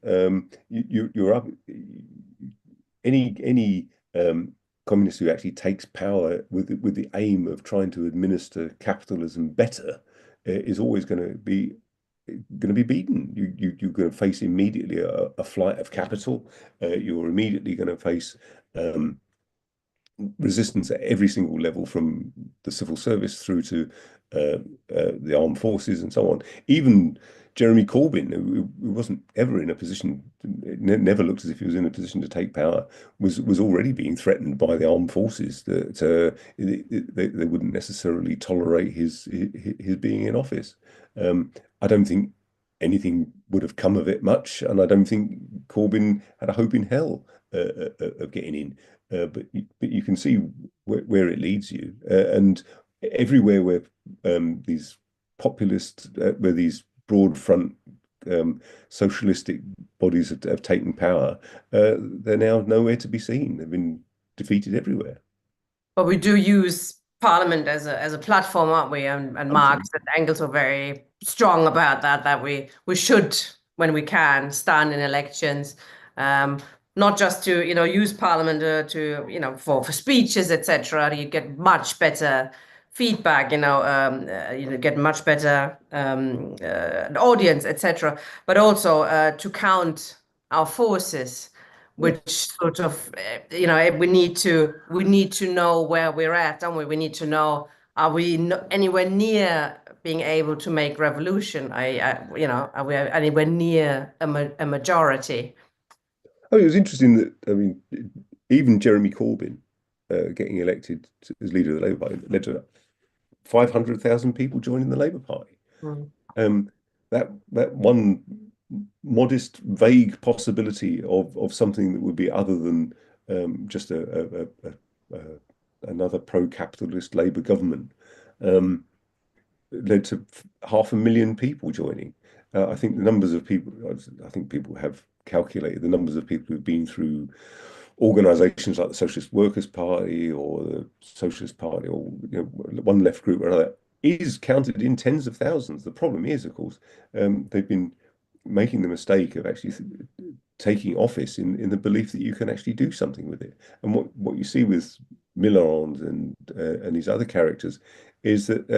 You're up any communist who actually takes power with the aim of trying to administer capitalism better is always going to be beaten. You're going to face immediately a flight of capital. You're immediately going to face resistance at every single level, from the civil service through to the armed forces and so on. Even Jeremy Corbyn, who wasn't ever in a position, never looked as if he was in a position to take power, was already being threatened by the armed forces that they wouldn't necessarily tolerate his being in office. I don't think anything would have come of it much, and I don't think Corbyn had a hope in hell of getting in. But you can see where it leads you, and everywhere where these populist, where these broad front socialistic bodies have taken power, they're now nowhere to be seen. They've been defeated everywhere. But we do use Parliament as a platform, aren't we? And Marx Absolutely. and Engels were very strong about that we should, when we can, stand in elections, um, not just to use Parliament to for speeches, etc. You get much better feedback, get much better audience, etc. But also to count our forces, Yeah. which sort of we need to know where we're at, don't we? We need to know, are we anywhere near being able to make revolution? Are we anywhere near a majority? Oh, it was interesting that, I mean, even Jeremy Corbyn getting elected as leader of the Labour Party led to 500,000 people joining the Labour Party. Mm. That one modest, vague possibility of something that would be other than just another pro-capitalist Labour government um, led to 500,000 people joining. I think the numbers of people, I think people have calculated the numbers of people who've been through organizations like the Socialist Workers' Party or the Socialist Party, or one left group or another, is counted in tens of thousands. The problem is, of course, they've been making the mistake of actually taking office in the belief that you can actually do something with it. And what you see with Milland and these other characters is that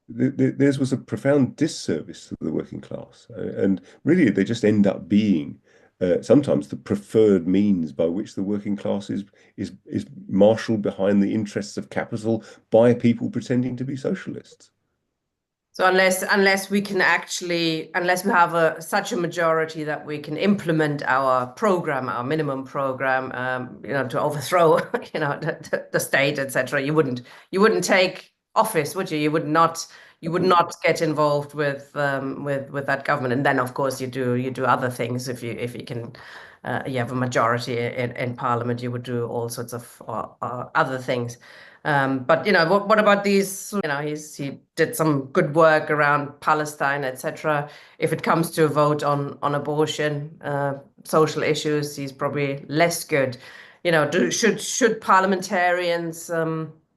theirs was a profound disservice to the working class, and really they just end up being sometimes the preferred means by which the working class is marshaled behind the interests of capital by people pretending to be socialists. So unless we can actually, unless we have such a majority that we can implement our program, our minimum program, to overthrow, the state, etc., you wouldn't take office, would you? You would not get involved with that government. And then of course you do other things if you can. You have a majority in parliament, you would do all sorts of other things. But what about these? He did some good work around Palestine, etc. If it comes to a vote on abortion, social issues, he's probably less good. Should parliamentarians,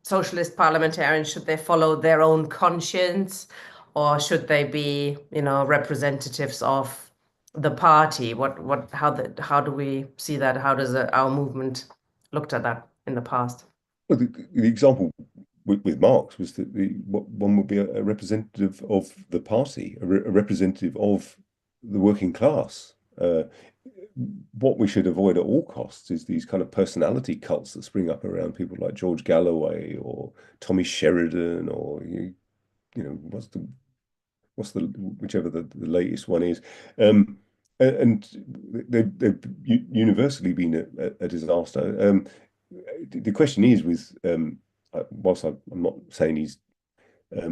socialist parliamentarians, should they follow their own conscience, or should they be, representatives of the party? How do we see that? How does our movement looked at that in the past? Well, the example with Marx was that one would be a representative of the party, a representative of the working class. What we should avoid at all costs is these kind of personality cults that spring up around people like George Galloway or Tommy Sheridan, or what's the whichever the latest one is. And they've universally been a disaster. The question is with whilst I'm not saying he's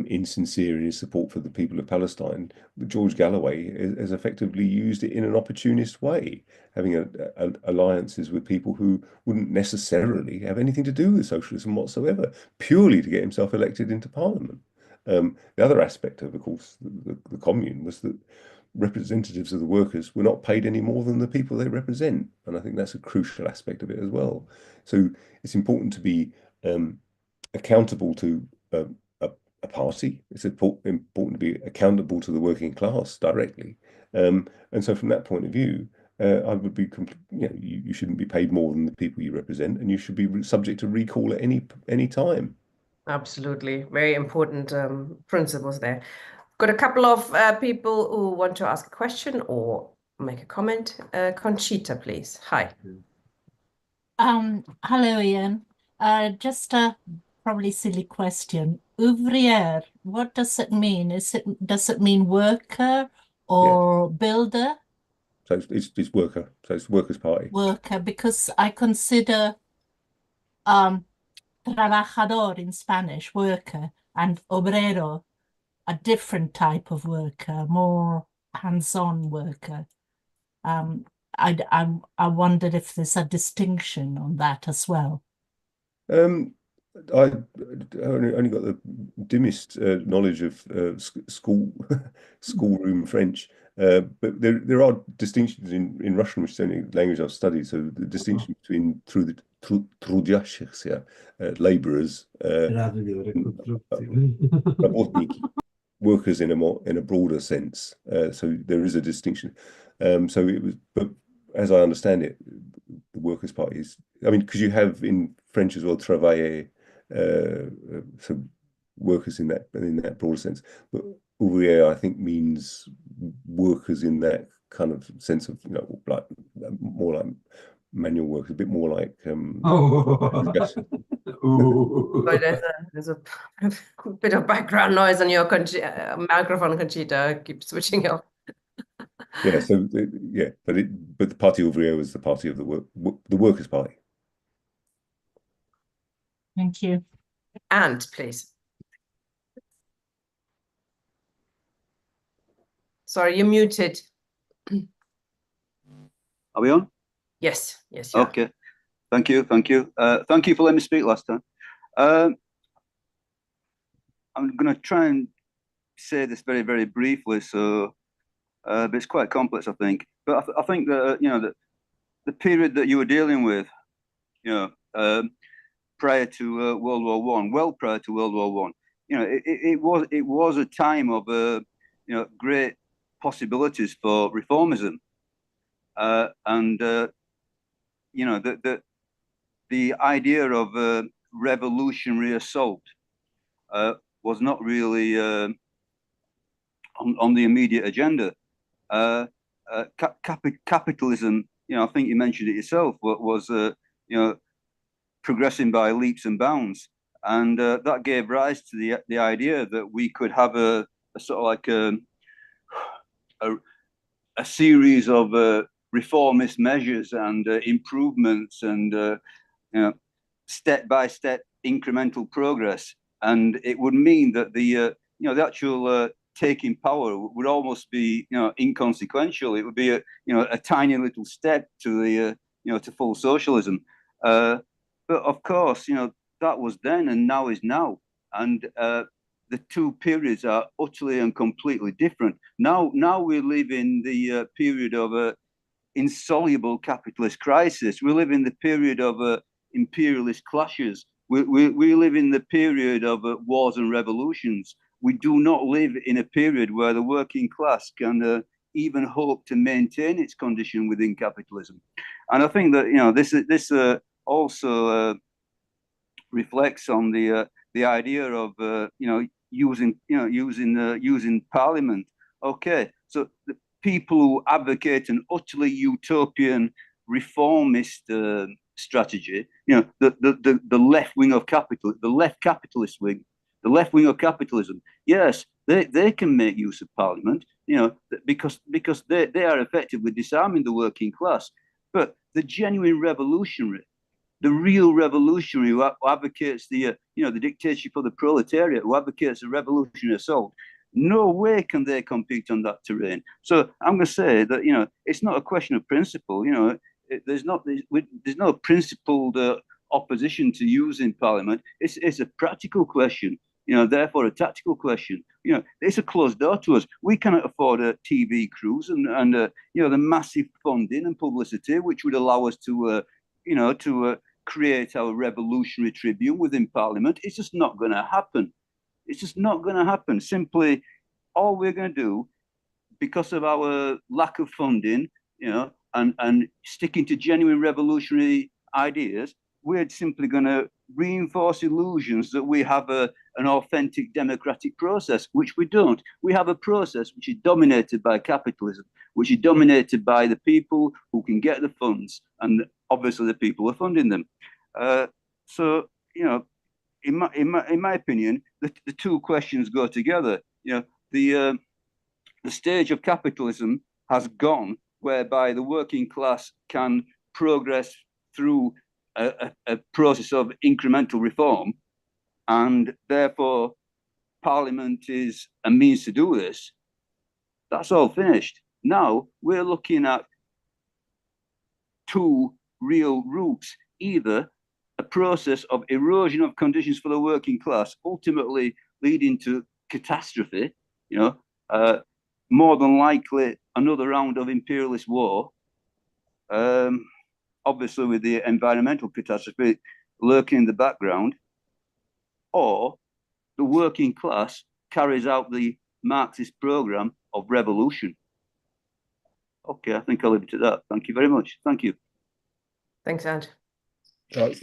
insincere in his support for the people of Palestine, George Galloway has effectively used it in an opportunist way, having alliances with people who wouldn't necessarily have anything to do with socialism whatsoever, purely to get himself elected into parliament. The other aspect of course, the commune was that representatives of the workers were not paid any more than the people they represent. And I think that's a crucial aspect of it as well. So it's important to be accountable to a party. It's important to be accountable to the working class directly. And so from that point of view, I would be, you shouldn't be paid more than the people you represent, and you should be subject to recall at any time. Absolutely. Very important principles there. Got a couple of people who want to ask a question or make a comment. Conchita, please. Hi. Hello, Ian. Just a probably silly question. Ouvrier, what does it mean? Does it mean worker Yeah. or builder? So it's worker. So it's Workers' Party. Worker, because I consider trabajador in Spanish, worker, and obrero a different type of worker, more hands-on worker. I wondered if there's a distinction on that as well. I only got the dimmest knowledge of schoolroom French, but there are distinctions in Russian, which is the only language I've studied. So the distinction between трудящихся, laborers, работники, workers in a broader sense. So there is a distinction. So it was, but as I understand it, the Workers' Party is, I mean, because you have in French as well, travailler, so workers in that broader sense. But ouvrier, I think, means workers in that kind of sense of, like more like manual work, a bit more like But there's a bit of background noise on your microphone, Conchita. Keep switching off. Yeah, so yeah, but the Parti Ouvrier was the party of the Workers' Party. Thank you. And please. Sorry, you're muted. Are we on? Yes, yes, you are. Okay. Thank you. Thank you for letting me speak last time. I'm going to try and say this very, very briefly, so but it's quite complex, I think. But I think that that the period that you were dealing with, prior to World War One, well prior to World War One, it was a time of great possibilities for reformism, and the idea of revolutionary assault was not really on the immediate agenda. Capitalism, I think you mentioned it yourself, was progressing by leaps and bounds, and that gave rise to the idea that we could have a sort of like a series of reformist measures and improvements and step by step incremental progress, and it would mean that the actual taking power would almost be inconsequential. It would be a tiny little step to the to full socialism. But of course, that was then and now is now, and the two periods are utterly and completely different. Now we live in the period of a insoluble capitalist crisis. We live in the period of imperialist clashes. We live in the period of wars and revolutions. We do not live in a period where the working class can even hope to maintain its condition within capitalism. And I think that this also reflects on the idea of using Parliament. Okay, so the people who advocate an utterly utopian reformist strategy, the left wing of the left capitalist wing, the left wing of capitalism. Yes, they can make use of Parliament, because they are effectively disarming the working class. But the genuine revolutionary, the real revolutionary who advocates the dictatorship of the proletariat, who advocates a revolutionary assault, no way can they compete on that terrain. So I'm going to say that it's not a question of principle. There's no principled opposition to using Parliament. It's a practical question. Therefore a tactical question. It's a closed door to us. We cannot afford a TV crews and the massive funding and publicity which would allow us to create our revolutionary tribune within Parliament. It's just not going to happen. It's just not going to happen. Simply, all we're going to do, because of our lack of funding, and sticking to genuine revolutionary ideas, we're simply going to reinforce illusions that we have an authentic democratic process, which we don't. We have a process which is dominated by capitalism, which is dominated by the people who can get the funds, and obviously the people who are funding them. So, in my opinion, the two questions go together. The stage of capitalism has gone, whereby the working class can progress through a process of incremental reform, and therefore Parliament is a means to do this. That's all finished. Now we're looking at two real routes: either a process of erosion of conditions for the working class, ultimately leading to catastrophe, more than likely another round of imperialist war, obviously with the environmental catastrophe lurking in the background, or the working class carries out the Marxist program of revolution. Okay, I think I'll leave it at that. Thank you very much. Thank you. Thanks, Ant. I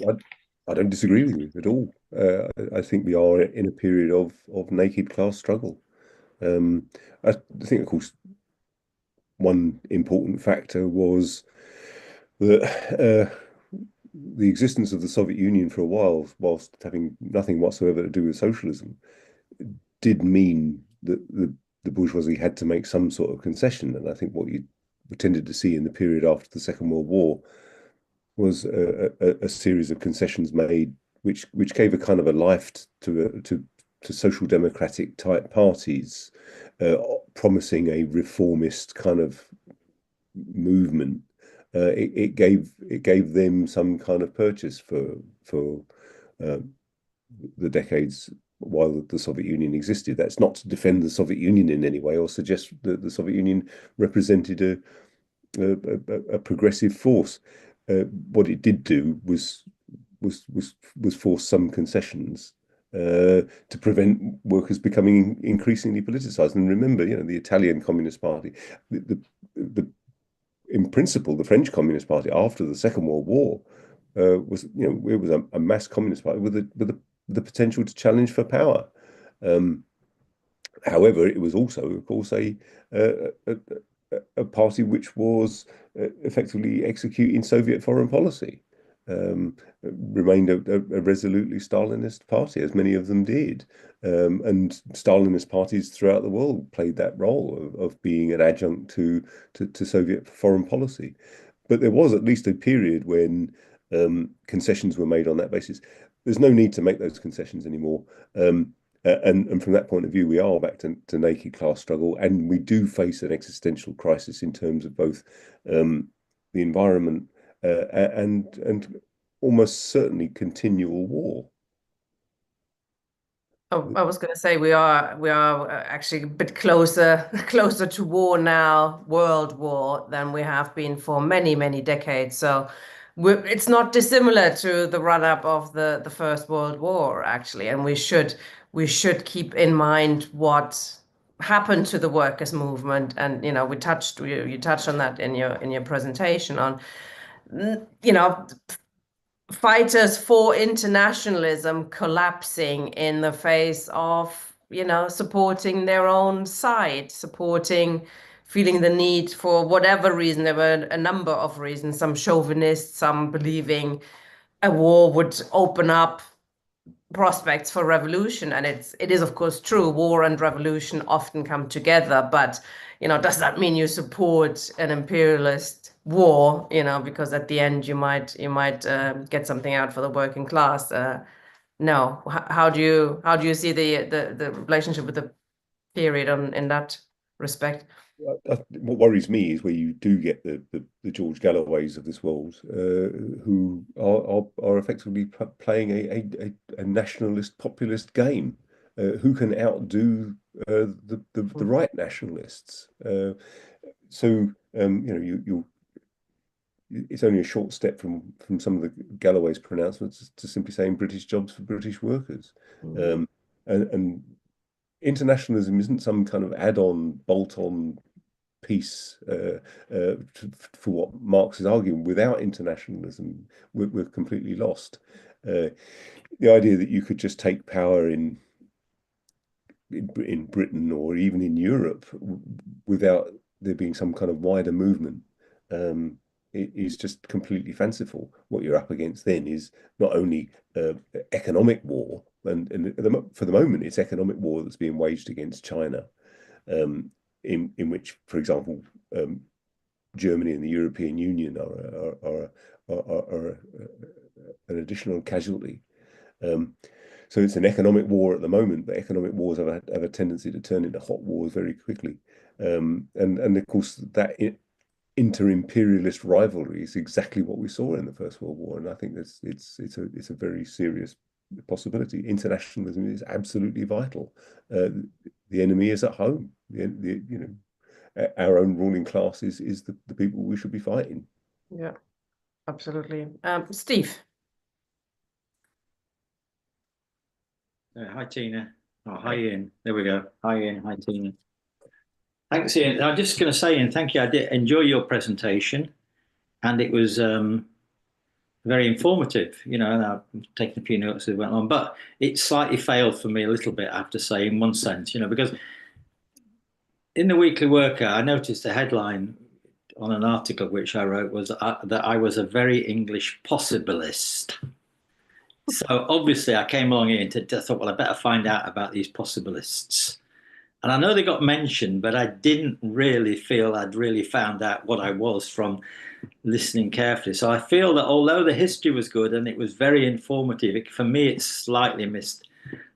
don't disagree with you at all. I think we are in a period of naked class struggle. I think, of course, one important factor was that the existence of the Soviet Union for a while, whilst having nothing whatsoever to do with socialism, did mean that the bourgeoisie had to make some sort of concession. And I think what you tended to see in the period after the Second World War was a series of concessions made, which gave a kind of a life to social democratic type parties, promising a reformist kind of movement. It gave them some kind of purchase for the decades while the Soviet Union existed. That's not to defend the Soviet Union in any way or suggest that the Soviet Union represented a progressive force. What it did do was force some concessions to prevent workers becoming increasingly politicized. And remember, the Italian Communist Party, in principle, the French Communist Party after the Second World War was, it was a mass communist party with the potential to challenge for power. However, it was also, of course, a party which was effectively executing Soviet foreign policy. Remained a resolutely Stalinist party, as many of them did. And Stalinist parties throughout the world played that role of being an adjunct to Soviet foreign policy. But there was at least a period when concessions were made on that basis. There's no need to make those concessions anymore. And from that point of view, we are back to naked class struggle, and we do face an existential crisis in terms of both the environment and almost certainly continual war. Oh, I was going to say we are actually a bit closer to war now, world war, than we have been for many decades. So it's not dissimilar to the run-up of the First World War, actually, and we should keep in mind what happened to the workers' movement. And you touched on that in your presentation on fighters for internationalism collapsing in the face of, supporting their own side, feeling the need for whatever reason. There were a number of reasons, some chauvinists, some believing a war would open up prospects for revolution. And it is of course true, war and revolution often come together, but does that mean you support an imperialist war, because at the end you might get something out for the working class? No. How do you see the relationship with the period in that respect? What worries me is where you do get the George Galloways of this world, who are effectively playing a nationalist populist game. Who can outdo the right nationalists? It's only a short step from some of the Galloway's pronouncements to simply saying British jobs for British workers. And internationalism isn't some kind of add-on, bolt-on piece for what Marx is arguing. Without internationalism, we're completely lost. The idea that you could just take power in Britain or even in Europe without there being some kind of wider movement is just completely fanciful. What you're up against then is not only economic war, and for the moment it's economic war that's being waged against China, in which, for example, Germany and the European Union are an additional casualty. So it's an economic war at the moment, but economic wars have a tendency to turn into hot wars very quickly. And of course, that inter-imperialist rivalry is exactly what we saw in the First World War. And I think it's a very serious possibility. Internationalism is absolutely vital. The enemy is at home. Our own ruling class is the people we should be fighting. Yeah, absolutely. Steve. Hi, Tina. Oh, hi, Ian. There we go. Hi, Ian. Hi, Tina. Thanks, Ian. I'm just going to say, and thank you. I did enjoy your presentation, and it was very informative. And I've taken a few notes as it went on, but it slightly failed for me a little bit, I have to say, in one sense, because in the Weekly Worker, I noticed a headline on an article which I wrote was that I was a very English possibilist. So obviously I came along here and thought, well, I better find out about these possibilists. And I know they got mentioned, but I didn't really feel I'd really found out what I was from listening carefully. So I feel that although the history was good and it was very informative, for me it slightly missed,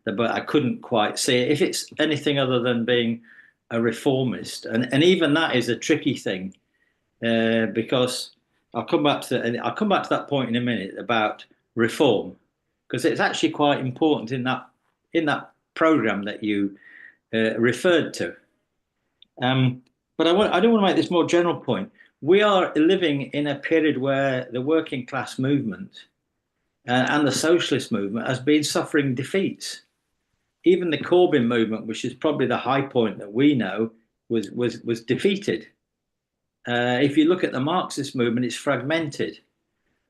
but I couldn't quite see it. If it's anything other than being a reformist, and even that is a tricky thing, because I'll come back to that point in a minute about reform, because it's actually quite important in that program that you referred to. But I do want to make this more general point. We are living in a period where the working class movement and the socialist movement has been suffering defeats. Even the Corbyn movement, which is probably the high point that we know, was defeated. If you look at the Marxist movement, it's fragmented.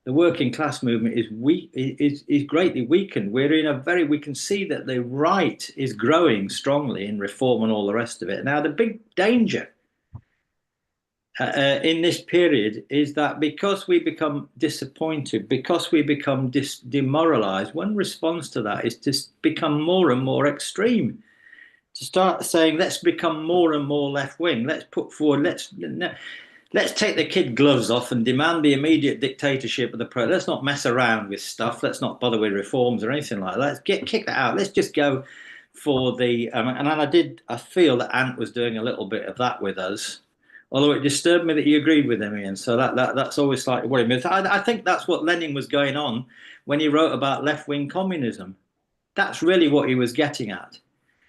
the working class movement is weak, is greatly weakened. We can see that the right is growing strongly in reform and all the rest of it. Now, the big danger in this period is that because we become disappointed, because we become demoralized, one response to that is to become more and more extreme, to start saying, let's become more and more left wing. Let's put forward, let's take the kid gloves off and demand the immediate dictatorship of the pro. Let's not mess around with stuff. Let's not bother with reforms or anything like that. Let's kick that out. Let's just go for the. And I feel that Ant was doing a little bit of that with us. Although it disturbed me that you agreed with him, Ian. So that's always slightly worrying me. I think that's what Lenin was going on when he wrote about left-wing communism. That's really what he was getting at.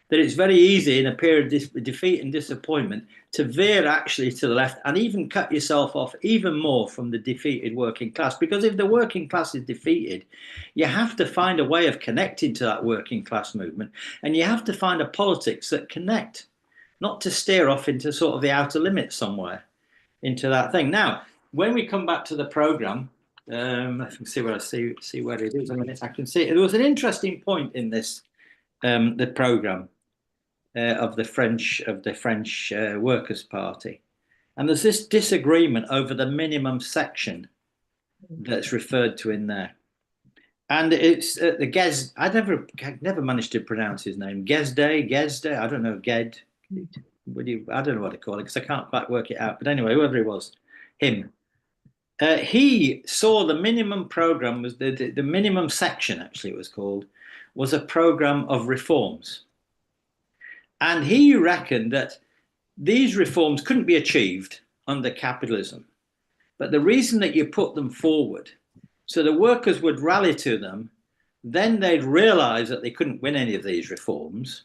That it's very easy in a period of defeat and disappointment to veer actually to the left and even cut yourself off even more from the defeated working class. Because if the working class is defeated, you have to find a way of connecting to that working class movement. And you have to find a politics that connect, not to steer off into sort of the outer limits somewhere, into that thing. Now, when we come back to the programme, I can see where it is. I can see there was an interesting point in this, the programme of the French Workers' Party, and there's this disagreement over the minimum section that's referred to in there, and it's the Gez. I never managed to pronounce his name. Gezde. I don't know. Ged. I don't know what to call it because I can't quite work it out. But anyway, whoever it was, him. He saw the minimum program was the minimum section, actually it was called, was a program of reforms. And he reckoned that these reforms couldn't be achieved under capitalism. But the reason that you put them forward, so the workers would rally to them, then they'd realize that they couldn't win any of these reforms.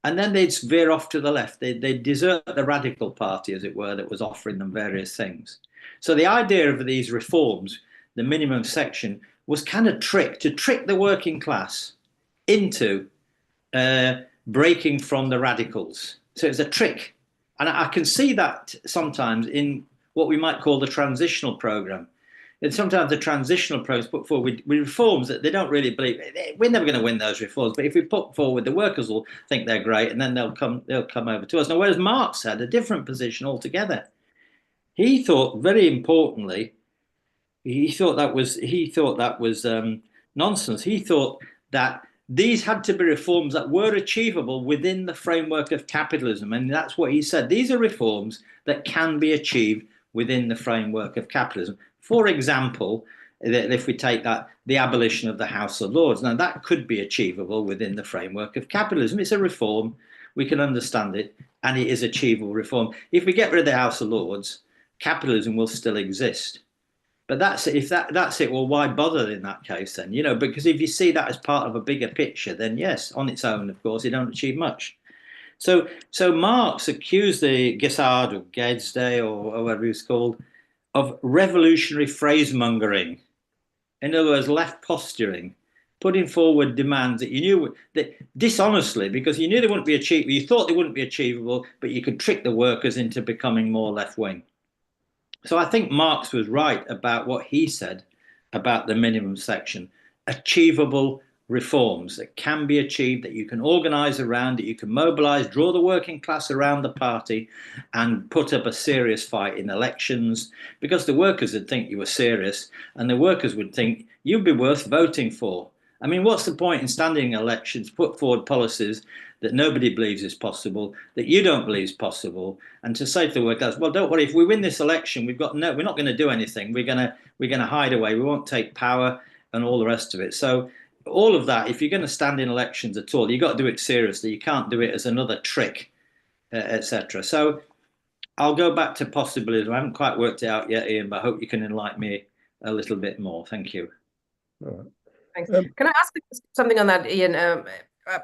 And then they'd veer off to the left. They'd desert the radical party, as it were, that was offering them various things. So the idea of these reforms, the minimum section, was kind of to trick the working class into breaking from the radicals. So it's a trick. And I can see that sometimes in what we might call the transitional program. And sometimes the transitional programs put forward with reforms that they don't really believe. We're never going to win those reforms, but if we put forward, the workers will think they're great, and then they'll come over to us. Now, whereas Marx had a different position altogether. He thought, very importantly, he thought that was nonsense. He thought that these had to be reforms that were achievable within the framework of capitalism, and that's what he said. These are reforms that can be achieved within the framework of capitalism. For example, if we take that, the abolition of the House of Lords. Now, that could be achievable within the framework of capitalism. It's a reform. We can understand it, and it is achievable reform. If we get rid of the House of Lords, capitalism will still exist. But that's it. Well, why bother in that case then? You know, because if you see that as part of a bigger picture, then yes, on its own, of course, it don't achieve much. So Marx accused the Gesard or Gedsday or whatever he was called of revolutionary phrasemongering. In other words, left posturing, putting forward demands that you knew that dishonestly, because you knew they wouldn't be achievable. You thought they wouldn't be achievable, but you could trick the workers into becoming more left wing. So I think Marx was right about what he said about the minimum section. Achievable reforms that can be achieved, that you can organize around, that you can mobilize, draw the working class around the party and put up a serious fight in elections, because the workers would think you were serious and the workers would think you'd be worth voting for. I mean, what's the point in standing in elections, put forward policies that nobody believes is possible, that you don't believe is possible, and to say to the workers, well, don't worry, if we win this election, we're not going to do anything. We're going to hide away. We won't take power and all the rest of it. So all of that, if you're going to stand in elections at all, you've got to do it seriously. You can't do it as another trick, etc. So I'll go back to possibilism. I haven't quite worked it out yet, Ian, but I hope you can enlighten me a little bit more. Thank you. All right. Thanks. Can I ask something on that, Ian?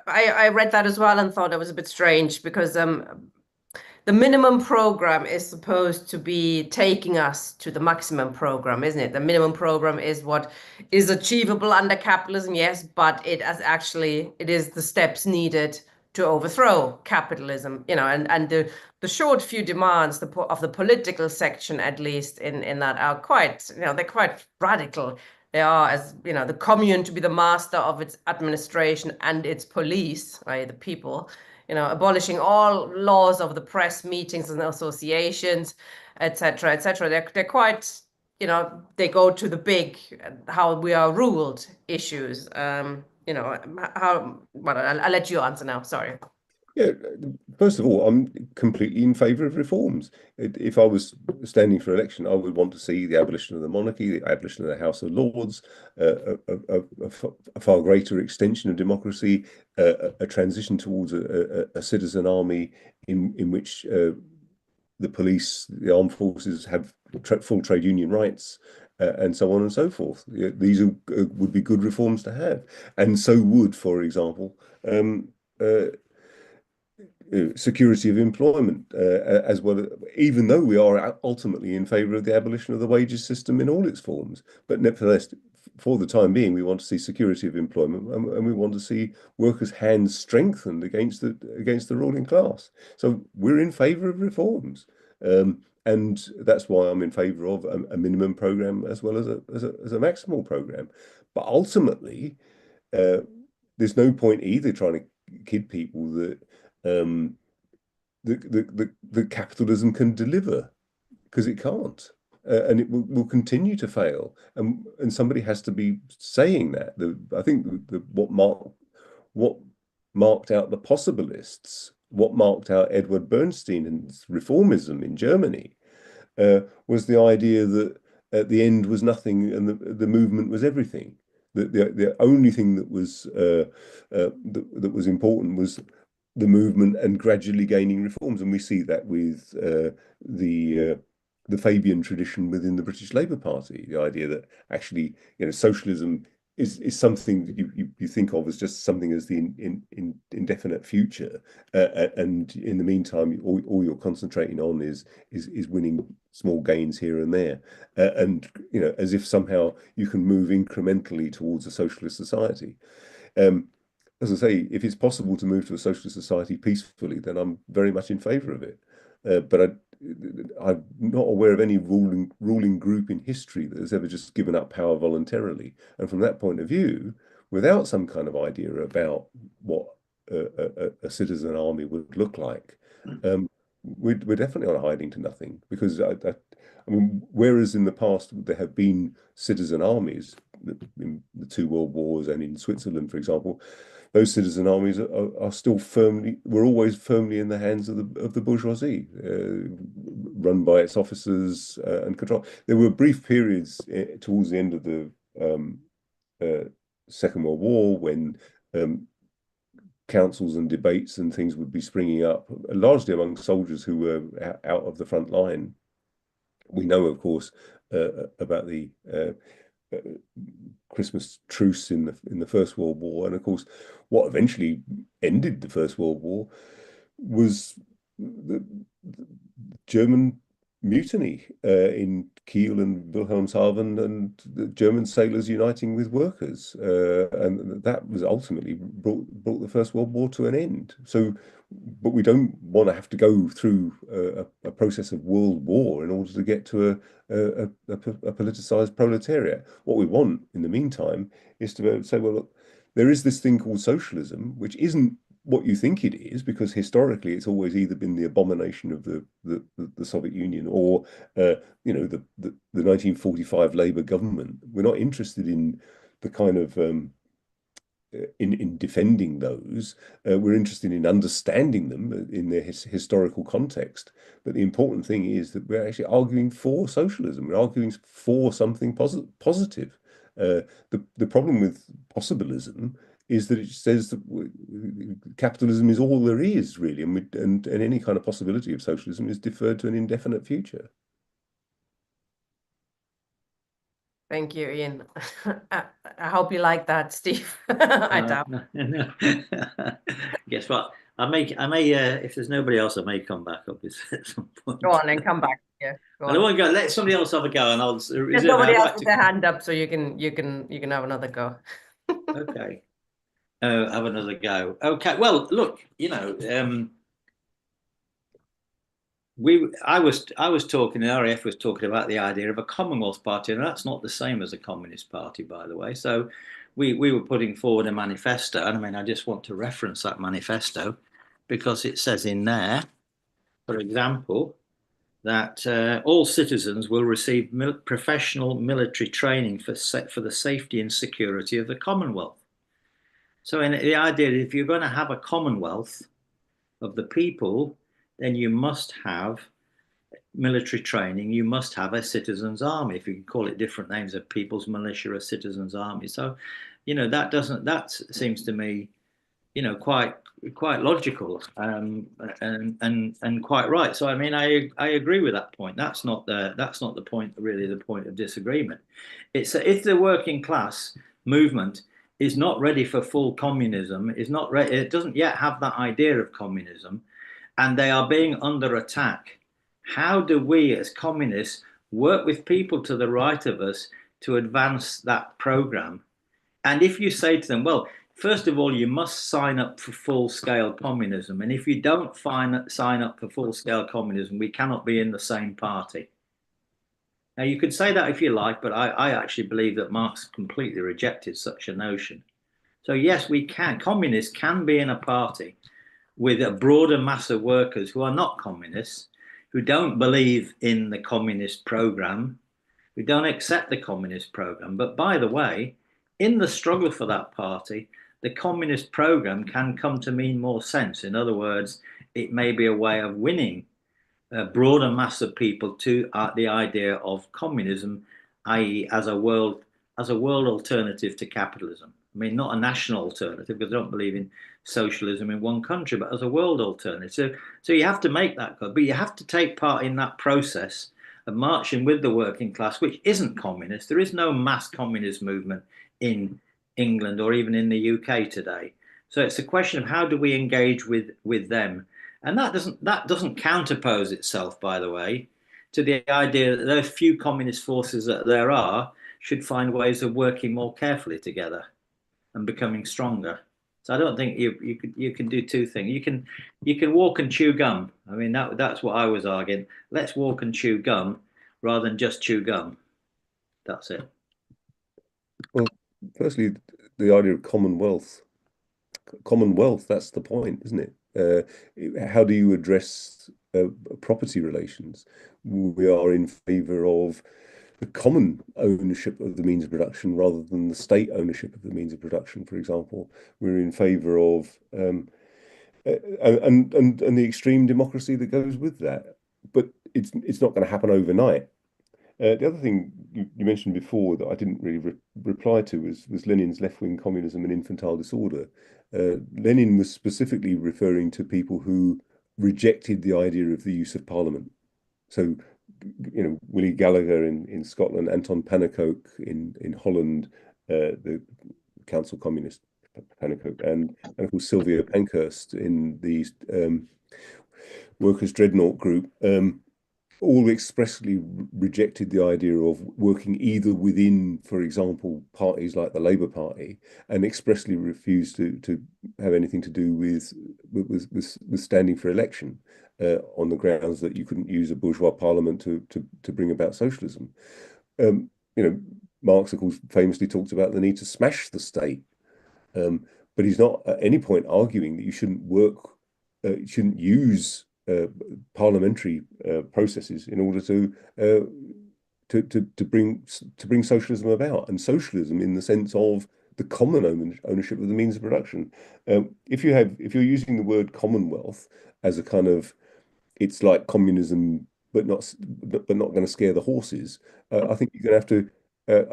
I read that as well and thought it was a bit strange because the minimum program is supposed to be taking us to the maximum program, isn't it? The minimum program is what is achievable under capitalism, yes, but it is the steps needed to overthrow capitalism, and the short few demands of the political section, at least in that, are quite, they're quite radical. They are, as the commune to be the master of its administration and its police, i.e. the people, abolishing all laws of the press, meetings and associations, etc., etc. They're quite, they go to the big, how we are ruled issues. I'll let you answer now. Sorry. Yeah, first of all, I'm completely in favour of reforms. If I was standing for election, I would want to see the abolition of the monarchy, the abolition of the House of Lords, a far greater extension of democracy, a transition towards a citizen army in which the police, the armed forces have full trade union rights, and so on and so forth. These would be good reforms to have. And so would, for example, security of employment, as well, even though we are ultimately in favour of the abolition of the wages system in all its forms. But nevertheless, for the time being, we want to see security of employment, and we want to see workers' hands strengthened against the ruling class. So we're in favour of reforms, and that's why I'm in favour of a minimum programme as well as a maximal programme. But ultimately, there's no point either trying to kid people that the capitalism can deliver, because it can't, and it will continue to fail, and somebody has to be saying that. I think what marked out the Possibilists, what marked out Edward Bernstein's reformism in Germany, was the idea that at the end was nothing and the movement was everything. The only thing that was important was the movement and gradually gaining reforms, and we see that with the Fabian tradition within the British Labour Party. The idea that actually, socialism is something that you think of as just something as the indefinite future, and in the meantime, all you're concentrating on is winning small gains here and there, and as if somehow you can move incrementally towards a socialist society. As I say, if it's possible to move to a socialist society peacefully, then I'm very much in favour of it. But I'm not aware of any ruling group in history that has ever just given up power voluntarily. And from that point of view, without some kind of idea about what a citizen army would look like, we're definitely on a hiding to nothing. Because I mean, whereas in the past there have been citizen armies in the two world wars and in Switzerland, for example, those citizen armies are still were always firmly in the hands of the bourgeoisie, run by its officers and control. There were brief periods towards the end of the Second World War when councils and debates and things would be springing up, largely among soldiers who were out of the front line. We know, of course, about the Christmas truce in the First World War, and of course, what eventually ended the First World War was the German mutiny in Kiel and Wilhelmshaven, and the German sailors uniting with workers, and that was ultimately brought the First World War to an end. So, but we don't want to have to go through a process of world war in order to get to a politicized proletariat. What we want in the meantime is to be able to say, well, look, there is this thing called socialism, which isn't what you think it is, because historically it's always either been the abomination of the Soviet Union or the 1945 Labour government. We're not interested in the kind of in defending those. We're interested in understanding them in their historical context. But the important thing is that we're actually arguing for socialism. We're arguing for something positive. The problem with possibilism is that it says that capitalism is all there is, really, and any kind of possibility of socialism is deferred to an indefinite future. Thank you, Ian. I hope you like that, Steve. I doubt. No. Guess what? I may. If there's nobody else, I may come back up at some point. Go on and come back. Yeah. I don't want to go. Let somebody else have a go, and I'll. There's nobody else with their hand up, so you can have another go. Okay. have another go. Okay. Well, look, you know, I was talking, the RAF was talking about the idea of a Commonwealth Party, and that's not the same as a Communist Party, by the way. So we were putting forward a manifesto, and I mean, I just want to reference that manifesto because it says in there, for example, that all citizens will receive professional military training for the safety and security of the Commonwealth. So in the idea that if you're going to have a Commonwealth of the people, then you must have military training, you must have a citizens' army. If you can call it different names, a people's militia, a citizens' army. So, you know, that seems to me, you know, quite logical, and quite right. So I mean, I agree with that point. That's not the point, really, the point of disagreement. It's if the working class movement is not ready for full communism, is not ready, it doesn't yet have that idea of communism, and they are being under attack. How do we as communists work with people to the right of us to advance that program? And if you say to them, well, first of all, you must sign up for full-scale communism. And if you don't sign up for full-scale communism, we cannot be in the same party. Now, you could say that if you like, but I actually believe that Marx completely rejected such a notion. So yes, we can. Communists can be in a party with a broader mass of workers who are not communists, who don't believe in the communist program, who don't accept the communist program. But by the way, in the struggle for that party, the communist program can come to mean more sense. In other words, it may be a way of winning a broader mass of people to the idea of communism, i.e., as a world alternative to capitalism. I mean, not a national alternative, because I don't believe in socialism in one country, but as a world alternative. So you have to make that goal, but you have to take part in that process of marching with the working class, which isn't communist. There is no mass communist movement in England or even in the UK today. So it's a question of how do we engage with them, and that doesn't counterpose itself, by the way, to the idea that those few communist forces that there are should find ways of working more carefully together and becoming stronger. So I don't think you can do two things. You can walk and chew gum. I mean, that's what I was arguing. Let's walk and chew gum rather than just chew gum. That's it. Well, firstly, the idea of commonwealth, that's the point, isn't it? How do you address property relations? We are in favor of the common ownership of the means of production rather than the state ownership of the means of production, for example. We're in favor of and the extreme democracy that goes with that. But it's not going to happen overnight. The other thing you mentioned before that I didn't really reply to was Lenin's left-wing communism and infantile disorder. Lenin was specifically referring to people who rejected the idea of the use of parliament. So, you know, Willie Gallagher in Scotland, Anton Pannekoek in Holland, the council communist Pannekoek, and of course Sylvia Pankhurst in the Workers' Dreadnought group. All expressly rejected the idea of working either within, for example, parties like the Labour Party, and expressly refused to have anything to do with standing for election on the grounds that you couldn't use a bourgeois parliament to bring about socialism. You know, Marx, of course, famously talks about the need to smash the state, but he's not at any point arguing that you shouldn't shouldn't use parliamentary processes in order to bring socialism about, and socialism in the sense of the common ownership of the means of production. If you're using the word commonwealth as a kind of, it's like communism, but not going to scare the horses. I think you're going to have to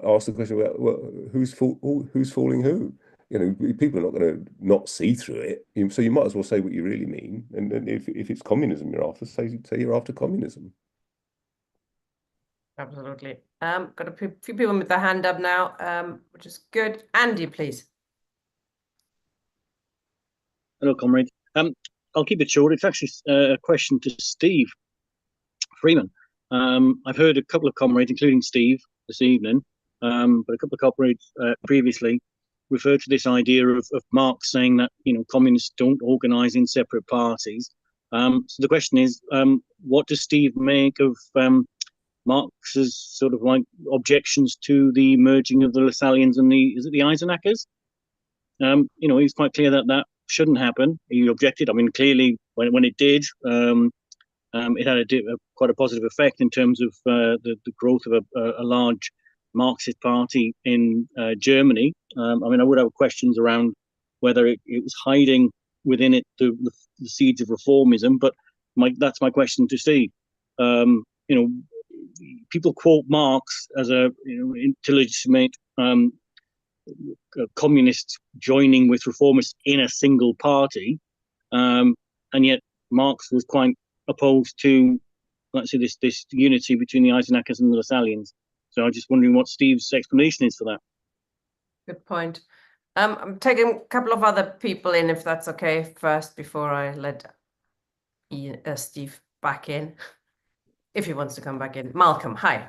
ask the question about, well, who's fooling who? You know, people are not going to not see through it. So you might as well say what you really mean. And if it's communism you're after, say you're after communism. Absolutely. Got a few people with their hand up now, which is good. Andy, please. Hello, comrade. I'll keep it short. It's actually a question to Steve Freeman. I've heard a couple of comrades, including Steve, this evening, but a couple of comrades previously referred to this idea of Marx saying that, you know, communists don't organize in separate parties. So the question is, what does Steve make of Marx's sort of like objections to the merging of the Lassallians and the Eisenackers? You know, he's quite clear that that shouldn't happen. He objected. I mean, clearly, when it did, it had quite a positive effect in terms of the growth of a large Marxist party in Germany. I mean, I would have questions around whether it was hiding within it the seeds of reformism, but that's my question to Steve. You know, people quote Marx as to legitimate communists joining with reformists in a single party, and yet Marx was quite opposed to, let's say, this unity between the Eisenackers and the Lassallians. So I'm just wondering what Steve's explanation is for that. Good point. I'm taking a couple of other people in, if that's okay, first, before I let Steve back in, if he wants to come back in. Malcolm, hi.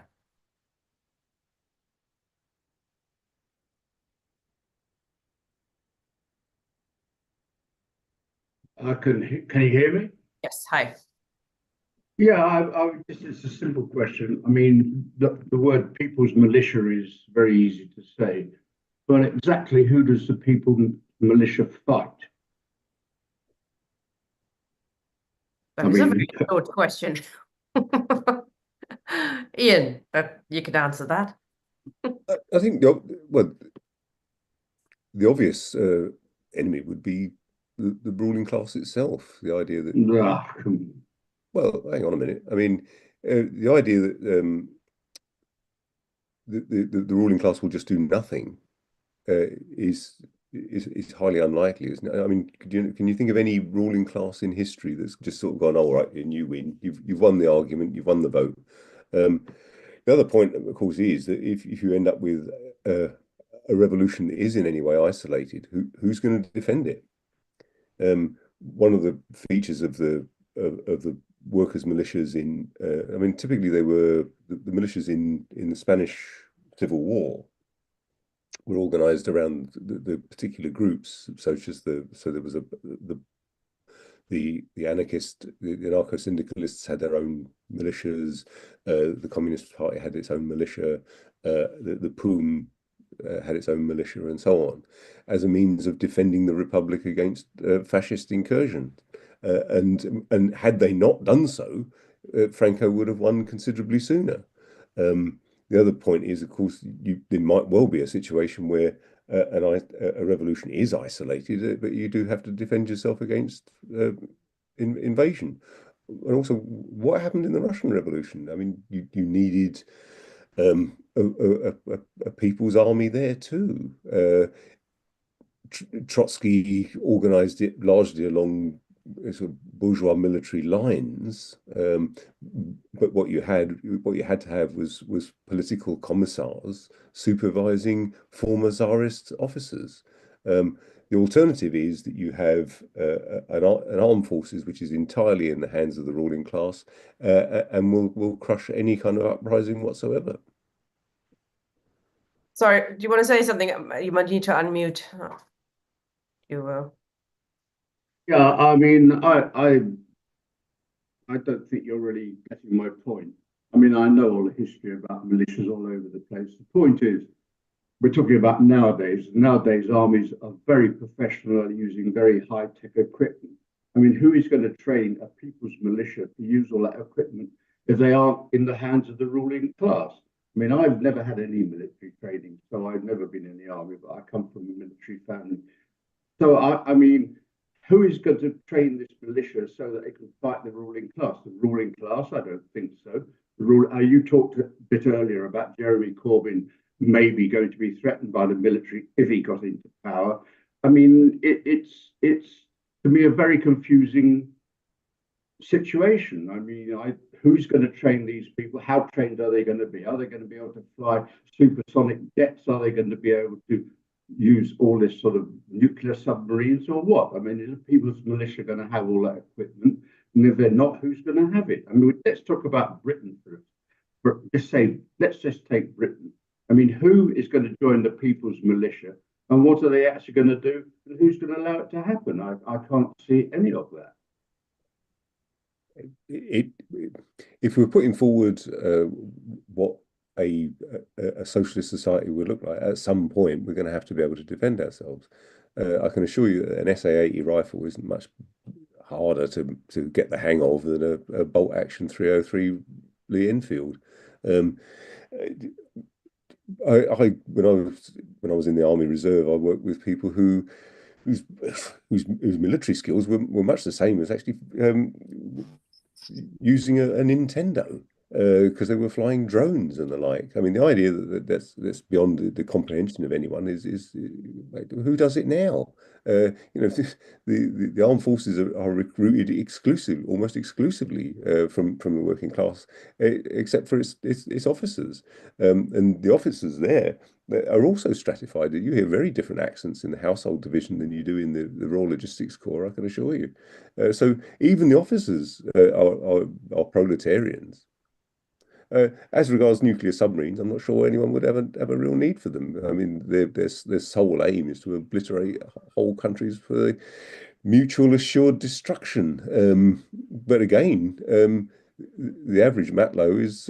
Can you hear me? Yes, hi. Yeah, it's a simple question. I mean, the word people's militia is very easy to say, but exactly who does the people's militia fight? That is a very short question. Ian, you could answer that. I think the obvious enemy would be the ruling class itself. The idea that well, hang on a minute. I mean, the idea that the ruling class will just do nothing is highly unlikely, isn't it? I mean, can you think of any ruling class in history that's just sort of gone, all right, and you win, you've won the argument, you've won the vote. The other point, of course, is that if you end up with a revolution that is in any way isolated, who's going to defend it? One of the features of the workers' militias in, I mean, typically they were the militias in the Spanish Civil War were organized around the particular groups, so there was the anarchist, the anarcho-syndicalists had their own militias, the Communist Party had its own militia, the POUM had its own militia, and so on, as a means of defending the Republic against fascist incursion. And had they not done so, Franco would have won considerably sooner. The other point is, of course, there might well be a situation where a revolution is isolated, but you do have to defend yourself against invasion. And also, what happened in the Russian Revolution? I mean, you needed a people's army there too. Trotsky organized it largely along sort of bourgeois military lines, but what you had to have was political commissars supervising former Tsarist officers. The alternative is that you have an armed forces which is entirely in the hands of the ruling class, and will crush any kind of uprising whatsoever. Sorry, do you want to say something? You might need to unmute. You will. Yeah, I mean, I don't think you're really getting my point. I mean, I know all the history about militias all over the place. The point is, we're talking about nowadays. Nowadays, armies are very professional, using very high-tech equipment. I mean, who is going to train a people's militia to use all that equipment if they aren't in the hands of the ruling class? I mean, I've never had any military training, so I've never been in the army, but I come from a military family. So, I mean, who is going to train this militia so that it can fight the ruling class? The ruling class? I don't think so. You talked a bit earlier about Jeremy Corbyn maybe going to be threatened by the military if he got into power. I mean, it's to me a very confusing situation. I mean, who's going to train these people? How trained are they going to be? Are they going to be able to fly supersonic jets? Are they going to be able to use all this sort of nuclear submarines or what? I mean, is the people's militia going to have all that equipment? And if they're not, who's going to have it? I mean, let's talk about Britain let's just take Britain. I mean, who is going to join the people's militia And what are they actually going to do? And who's going to allow it to happen? I can't see any of that. If we're putting forward what a socialist society would look like, at some point we're going to have to be able to defend ourselves. I can assure you that an SA-80 rifle isn't much harder to get the hang of than a bolt action 303 Lee Enfield. When I was in the Army Reserve, I worked with people whose military skills were much the same as actually using a Nintendo, because they were flying drones and the like. I mean, the idea that's beyond the comprehension of anyone is like, who does it now? The armed forces are recruited almost exclusively from the working class, except for its officers, and the officers there are also stratified. You hear very different accents in the household division than you do in the Royal Logistics Corps, I can assure you. So even the officers are proletarians. As regards nuclear submarines, I'm not sure anyone would have a real need for them. I mean, their sole aim is to obliterate whole countries for the mutual assured destruction. But again, the average Matlow is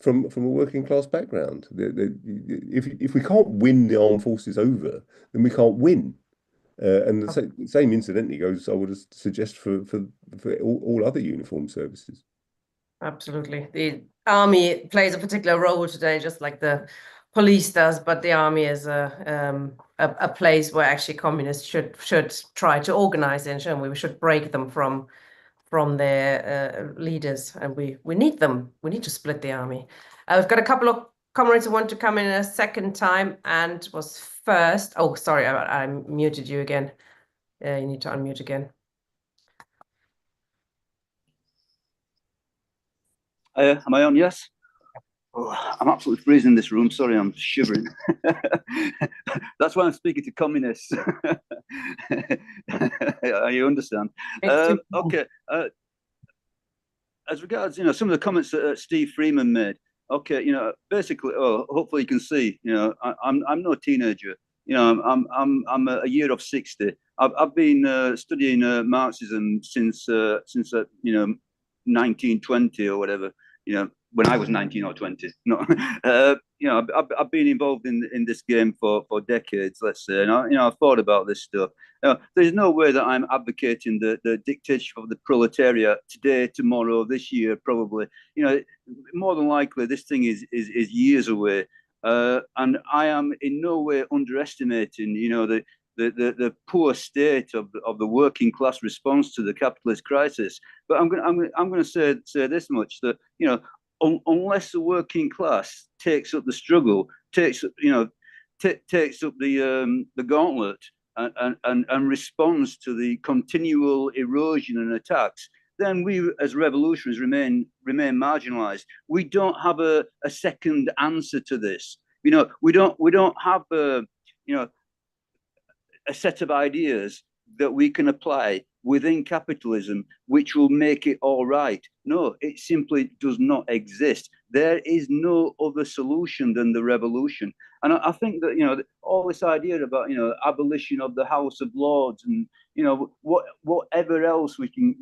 from a working class background. If we can't win the armed forces over, then we can't win. And the same incidentally goes, I would suggest, for all other uniformed services. Absolutely. The army plays a particular role today, just like the police does, but the army is a place where actually communists should try to organize in, and we should break them from their leaders, and we need them. We need to split the army. We've got a couple of comrades who want to come in a second time and was first. Oh, sorry, I muted you again. You need to unmute again. Am I on? Yes. Oh, I'm absolutely freezing in this room. Sorry, I'm shivering. That's why I'm speaking to communists. You understand? Okay. As regards, some of the comments that Steve Freeman made. Okay, basically, hopefully you can see. I'm no teenager. I'm a year of 60. I've been studying Marxism since 1920 or whatever. When I was 19 or 20. No, I've been involved in this game for decades, let's say, and I've thought about this stuff. There's no way that I'm advocating the dictatorship of the proletariat today, tomorrow, this year, probably. More than likely, this thing is years away, and I am in no way underestimating, the poor state of the working class response to the capitalist crisis. But I'm going to say this much, that unless the working class takes up the struggle, takes up the gauntlet, and responds to the continual erosion and attacks, then we as revolutionaries remain marginalized. We don't have a second answer to this. We don't have a set of ideas that we can apply within capitalism which will make it all right. No, it simply does not exist. There is no other solution than the revolution. And I think that, all this idea about, abolition of the House of Lords and, whatever else we can,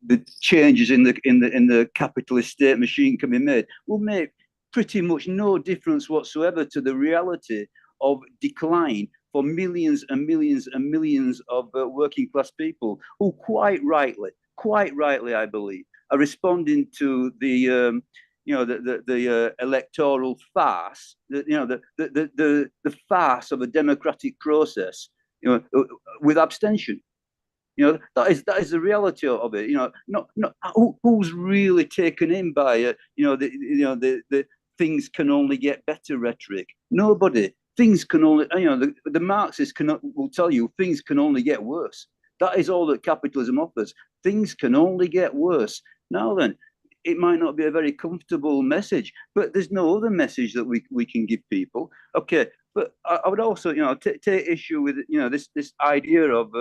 the changes in the capitalist state machine can be made will make pretty much no difference whatsoever to the reality of decline for millions and millions and millions of working class people who quite rightly, I believe, are responding to the electoral farce, the farce of a democratic process, with abstention. That is the reality of it. Not who's really taken in by the things can only get better rhetoric. Nobody. Things can only, the Marxists will tell you things can only get worse. That is all that capitalism offers. Things can only get worse. Now then, it might not be a very comfortable message, but there's no other message that we can give people. Okay, but I would also, take issue with, this idea of,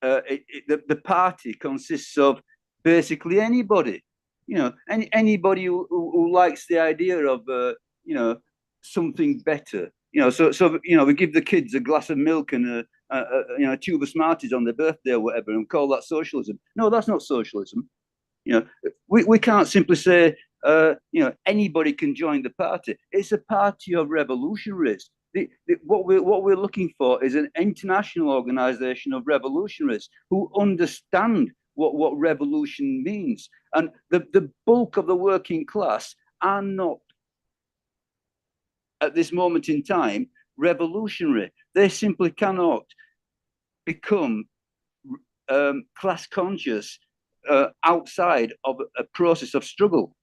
that the party consists of basically anybody. Anybody who likes the idea of, something better. So we give the kids a glass of milk and a tube of Smarties on their birthday or whatever, and call that socialism. No, that's not socialism. We can't simply say anybody can join the party. It's a party of revolutionaries. What we're looking for is an international organization of revolutionaries who understand what revolution means. And the bulk of the working class are not, at this moment in time, revolutionary. They simply cannot become class conscious outside of a process of struggle.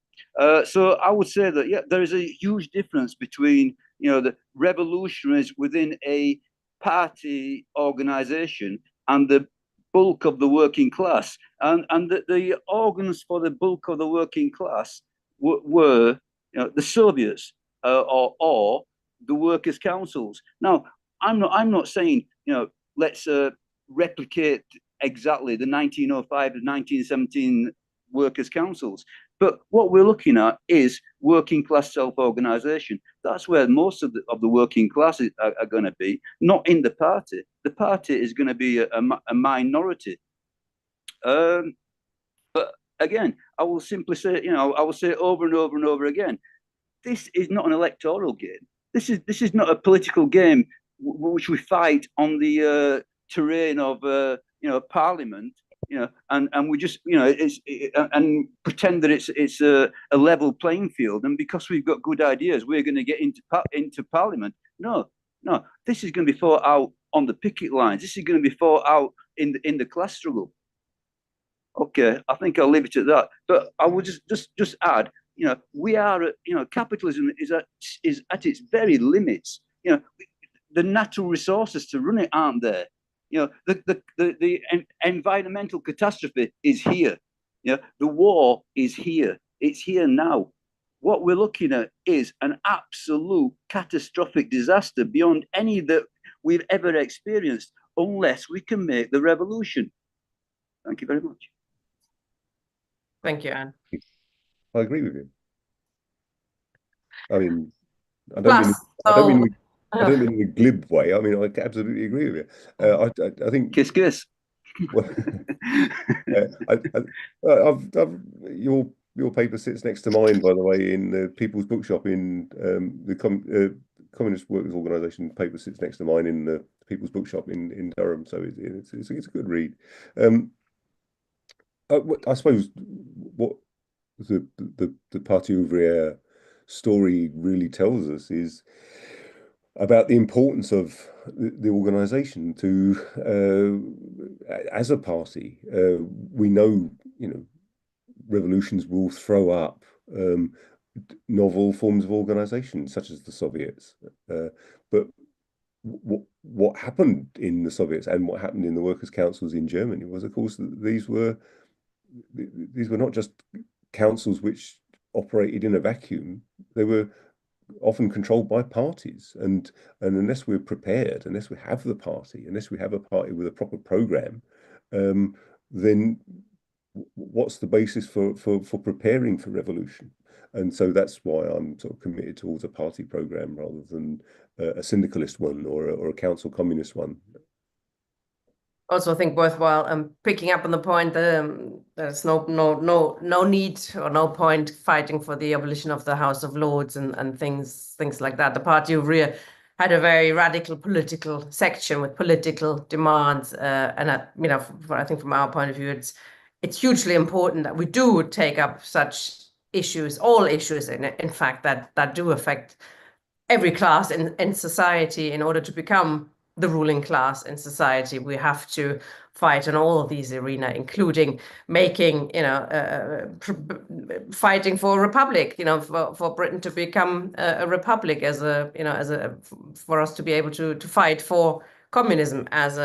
So I would say that, yeah, there is a huge difference between, the revolutionaries within a party organization and the bulk of the working class. And the organs for the bulk of the working class were the Soviets or the workers' councils. Now, I'm not saying, let's replicate exactly the 1905 to 1917 workers' councils. But what we're looking at is working class self-organization. That's where most of the working classes are going to be, not in the party. The party is going to be a minority. But again, I will simply say, I will say over and over and over again, this is not an electoral game. This is not a political game which we fight on the terrain of Parliament, and we just and pretend that it's a level playing field, and because we've got good ideas, we're going to get into Parliament. No, this is going to be fought out on the picket lines. This is going to be fought out in the class struggle. Okay, I think I'll leave it at that. But I would just add, we are at, capitalism is at its very limits. The natural resources to run it aren't there. The environmental catastrophe is here. The war is here. It's here now. What we're looking at is an absolute catastrophic disaster beyond any that we've ever experienced, unless we can make the revolution. Thank you very much. Thank you, Anne. I agree with you. I mean, I don't mean in a glib way. I mean, I absolutely agree with you. I think kiss. Well, your paper sits next to mine, by the way, in the People's Bookshop in the Communist Workers' Organisation. Paper sits next to mine in the People's Bookshop in Durham, so it's a good read. I suppose what the Parti Ouvrier story really tells us is about the importance of the organisation to as a party. We know, revolutions will throw up novel forms of organisation, such as the Soviets. But what happened in the Soviets and what happened in the workers' councils in Germany was, of course, that these were not just councils which operated in a vacuum. They were often controlled by parties, and unless we're prepared, unless we have the party, unless we have a party with a proper program, then what's the basis for preparing for revolution? And so that's why I'm sort of committed towards a party program rather than a syndicalist one or a council communist one. Also, I think worthwhile picking up on the point that there's no need or no point fighting for the abolition of the House of Lords and things like that. The Parti Ouvrier had a very radical political section with political demands, and I think from our point of view, it's hugely important that we do take up such issues, all issues in fact that do affect every class in society. In order to become the ruling class in society, we have to fight in all of these arenas, including making, fighting for a republic, for Britain to become a republic for us to be able to fight for communism as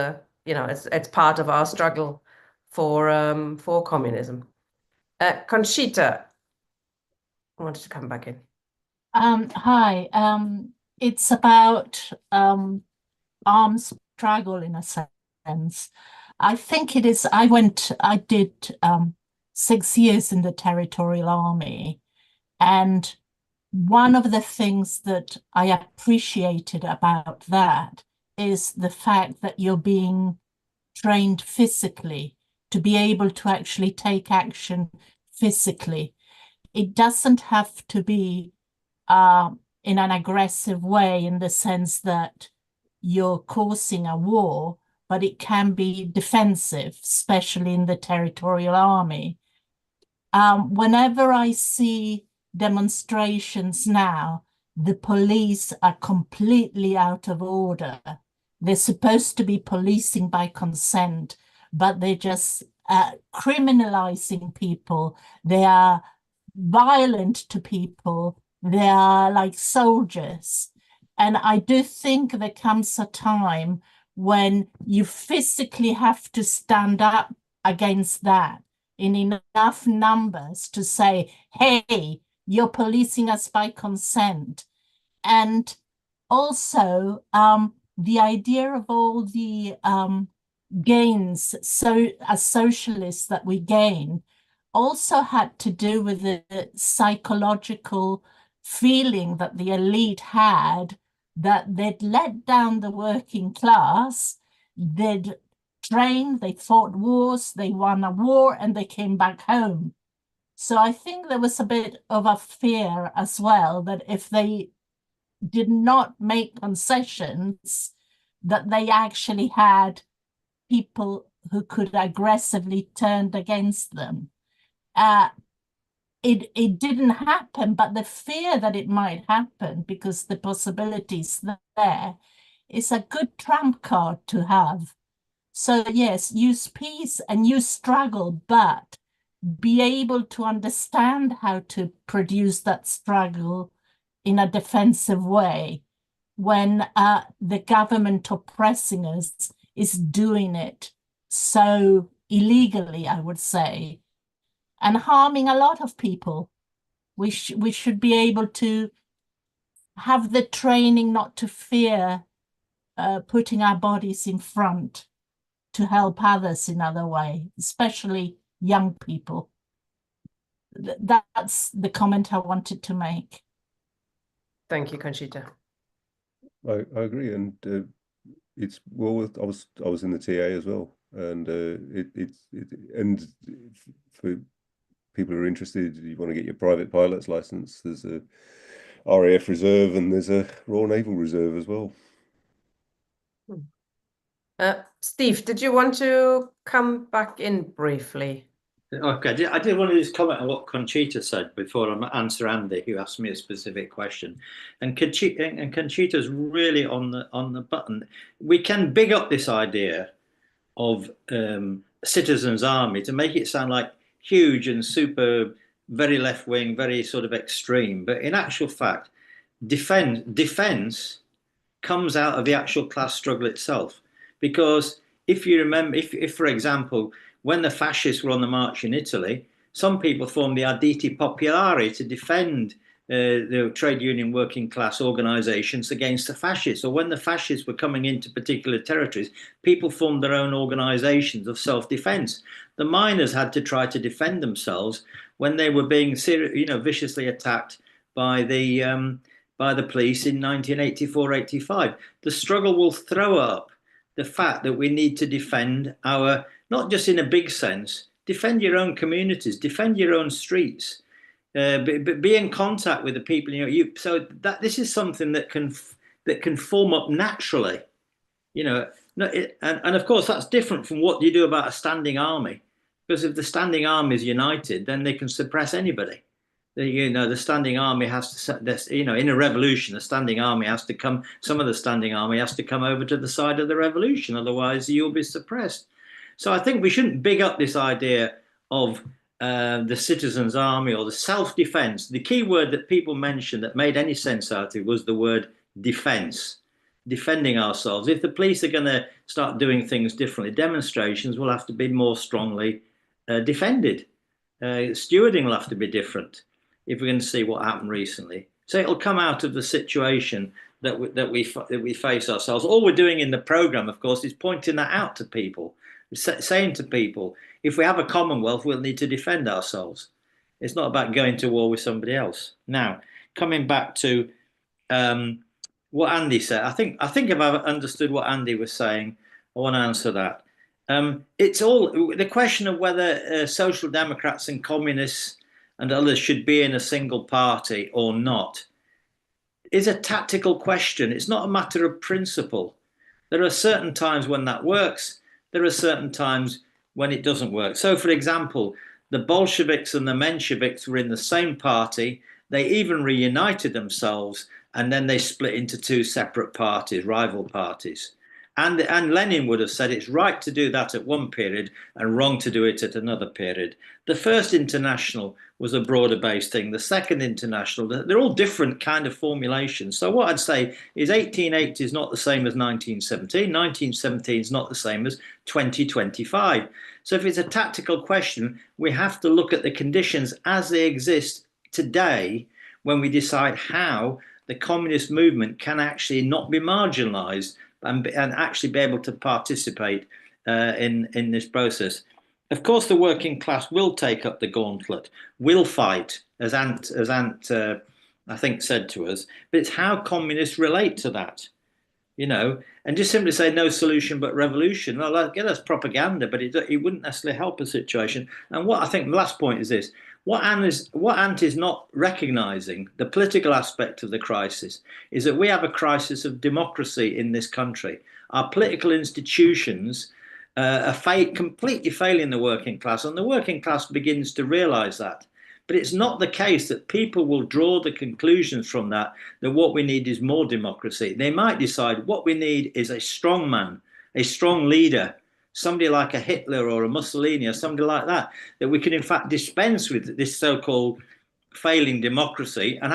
it's part of our struggle for communism. Conchita, I wanted to come back in. Hi. It's about armed struggle in a sense. I think it is. I did 6 years in the Territorial Army, and one of the things that I appreciated about that is the fact that you're being trained physically to be able to actually take action physically. It doesn't have to be in an aggressive way in the sense that you're causing a war, but it can be defensive, especially in the territorial army. Whenever I see demonstrations now, the police are completely out of order. They're supposed to be policing by consent, but they're just criminalizing people. They are violent to people. They are like soldiers. And I do think there comes a time when you physically have to stand up against that in enough numbers to say, hey, you're policing us by consent. And also the idea of all the gains, so as socialists that we gain, also had to do with the psychological feeling that the elite had that they'd let down the working class, they'd trained, they fought wars, they won a war, and they came back home. So I think there was a bit of a fear as well that if they did not make concessions, that they actually had people who could aggressively turn against them. It didn't happen, but the fear that it might happen because the possibilities there is a good trump card to have. So yes, use peace and use struggle, but be able to understand how to produce that struggle in a defensive way when the government oppressing us is doing it so illegally, I would say, and harming a lot of people. We should be able to have the training not to fear putting our bodies in front to help others in other way, especially young people. That's the comment I wanted to make. Thank you, Conchita. I agree, and it's well. I was in the TA as well, and and for people who are interested, you want to get your private pilot's license. There's a RAF Reserve and there's a Royal Naval Reserve as well. Steve, did you want to come back in briefly? Okay, I did want to just comment on what Conchita said before I answer Andy, who asked me a specific question. And Conchita's really on the button. We can big up this idea of citizens' army to make it sound like huge and super, very left wing, very sort of extreme. But in actual fact, defense comes out of the actual class struggle itself. Because if you remember, if for example, when the fascists were on the march in Italy, some people formed the Arditi Popolari to defend the trade union working class organizations against the fascists. Or when the fascists were coming into particular territories, people formed their own organizations of self-defense. The miners had to try to defend themselves when they were being viciously attacked by the police in 1984-85. The struggle will throw up the fact that we need to defend our, not just in a big sense, defend your own communities, defend your own streets, be in contact with the people. So that this is something that can form up naturally, and of course that's different from what you do about a standing army, because if the standing army is united, then they can suppress anybody. The standing army has to, in a revolution, the standing army has to come, some of the standing army has to come over to the side of the revolution, otherwise you'll be suppressed. So I think we shouldn't big up this idea of the citizens' army or the self-defense. The key word that people mentioned that made any sense out of it was the word defense, defending ourselves. If the police are going to start doing things differently, demonstrations will have to be more strongly defended. Stewarding will have to be different if we're going to see what happened recently. So it'll come out of the situation that we face ourselves. All we're doing in the program, of course, is pointing that out to people, saying to people, if we have a commonwealth, we'll need to defend ourselves. It's not about going to war with somebody else. Now, coming back to what Andy said, I think if I've understood what Andy was saying, I want to answer that. It's all the question of whether social democrats and communists and others should be in a single party or not is a tactical question. It's not a matter of principle. There are certain times when that works. There are certain times when it doesn't work. So, for example, the Bolsheviks and the Mensheviks were in the same party. They even reunited themselves, and then they split into two separate parties, rival parties. And Lenin would have said it's right to do that at one period and wrong to do it at another period. The first international was a broader based thing. The second international, they're all different kind of formulations. So what I'd say is 1880 is not the same as 1917. 1917 is not the same as 2025. So if it's a tactical question, we have to look at the conditions as they exist today when we decide how the communist movement can actually not be marginalized and actually be able to participate in this process. Of course, the working class will take up the gauntlet, will fight, as Ant I think said to us. But it's how communists relate to that, you know, and just simply say no solution but revolution. Well, that's propaganda, but it wouldn't necessarily help a situation. And what I think the last point is this: what Ant is not recognising, the political aspect of the crisis, is that we have a crisis of democracy in this country. Our political institutions are completely failing the working class, and the working class begins to realise that. But it's not the case that people will draw the conclusions from that what we need is more democracy. They might decide what we need is a strong man, a strong leader, somebody like a Hitler or a Mussolini or somebody like that we can in fact dispense with this so-called failing democracy and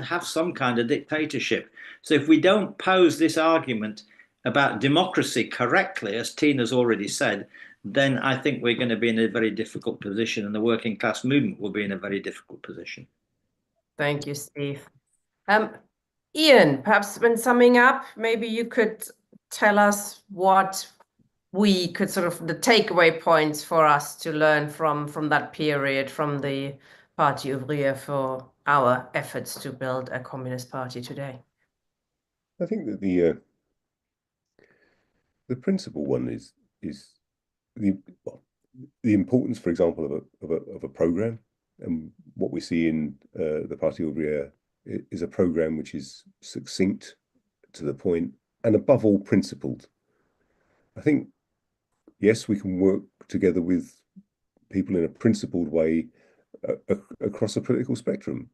have some kind of dictatorship. So if we don't pose this argument about democracy correctly, as Tina's already said, then I think we're going to be in a very difficult position, and the working class movement will be in a very difficult position. Thank you, Steve. Ian, perhaps when summing up, maybe you could tell us what we could sort of the takeaway points for us to learn from that period, from the Parti Ouvrier, for our efforts to build a communist party today. I think that the principal one is the importance, for example, of a program, and what we see in the Parti Ouvrier is a program which is succinct, to the point, and above all principled. I think, yes, we can work together with people in a principled way across a political spectrum,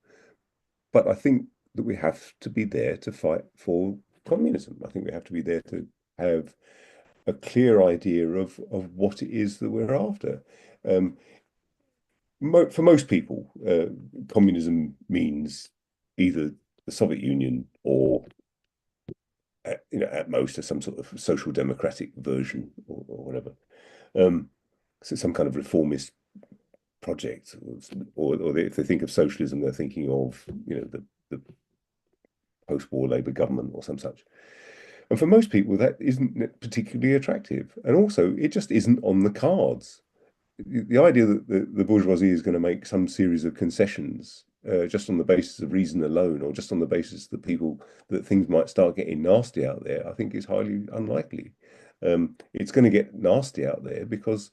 but I think that we have to be there to fight for communism. I think we have to be there to have a clear idea of what it is that we're after. For most people, communism means either the Soviet Union or, at most, some sort of social democratic version or whatever. So some kind of reformist project, or if they think of socialism, they're thinking of the post-war Labour government or some such. And for most people, that isn't particularly attractive. And also, it just isn't on the cards. The idea that the bourgeoisie is going to make some series of concessions just on the basis of reason alone, or just on the basis that things might start getting nasty out there, I think is highly unlikely. It's going to get nasty out there because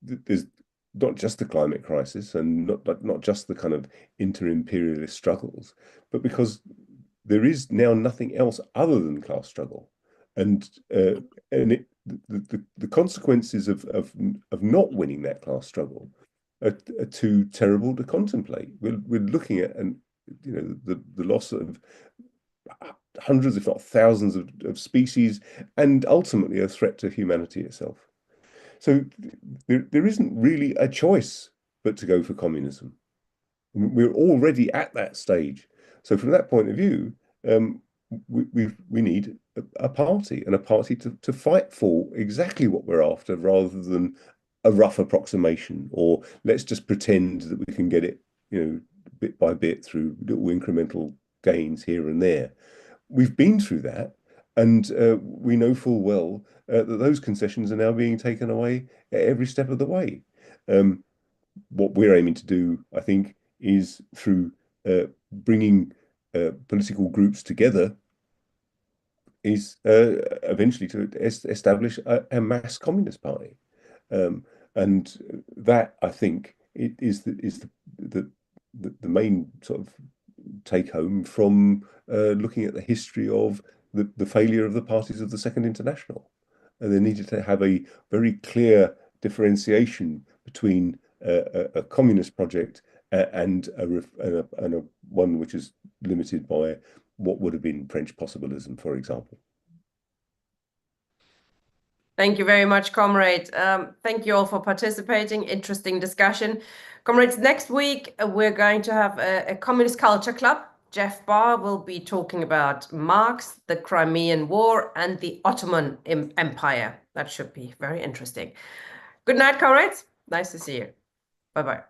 there's not just the climate crisis and not just the kind of inter-imperialist struggles, but because there is now nothing else other than class struggle, and the consequences of not winning that class struggle are too terrible to contemplate. We're looking at the loss of hundreds, if not thousands, of species, and ultimately a threat to humanity itself. So there isn't really a choice but to go for communism. We're already at that stage. So from that point of view, we need a party, and a party to fight for exactly what we're after, rather than a rough approximation, or let's just pretend that we can get it, bit by bit through little incremental gains here and there. We've been through that, and we know full well that those concessions are now being taken away at every step of the way. What we're aiming to do, I think, is through bringing political groups together, is eventually to establish a mass communist party. And that, I think, is the main sort of take home from looking at the history of the failure of the parties of the Second International. And they needed to have a very clear differentiation between a communist project and a one which is limited by what would have been French possibilism, for example. Thank you very much, comrade. Thank you all for participating. Interesting discussion. Comrades, next week we're going to have a Communist Culture Club. Jeff Barr will be talking about Marx, the Crimean War, and the Ottoman Empire. That should be very interesting. Good night, comrades. Nice to see you. Bye-bye.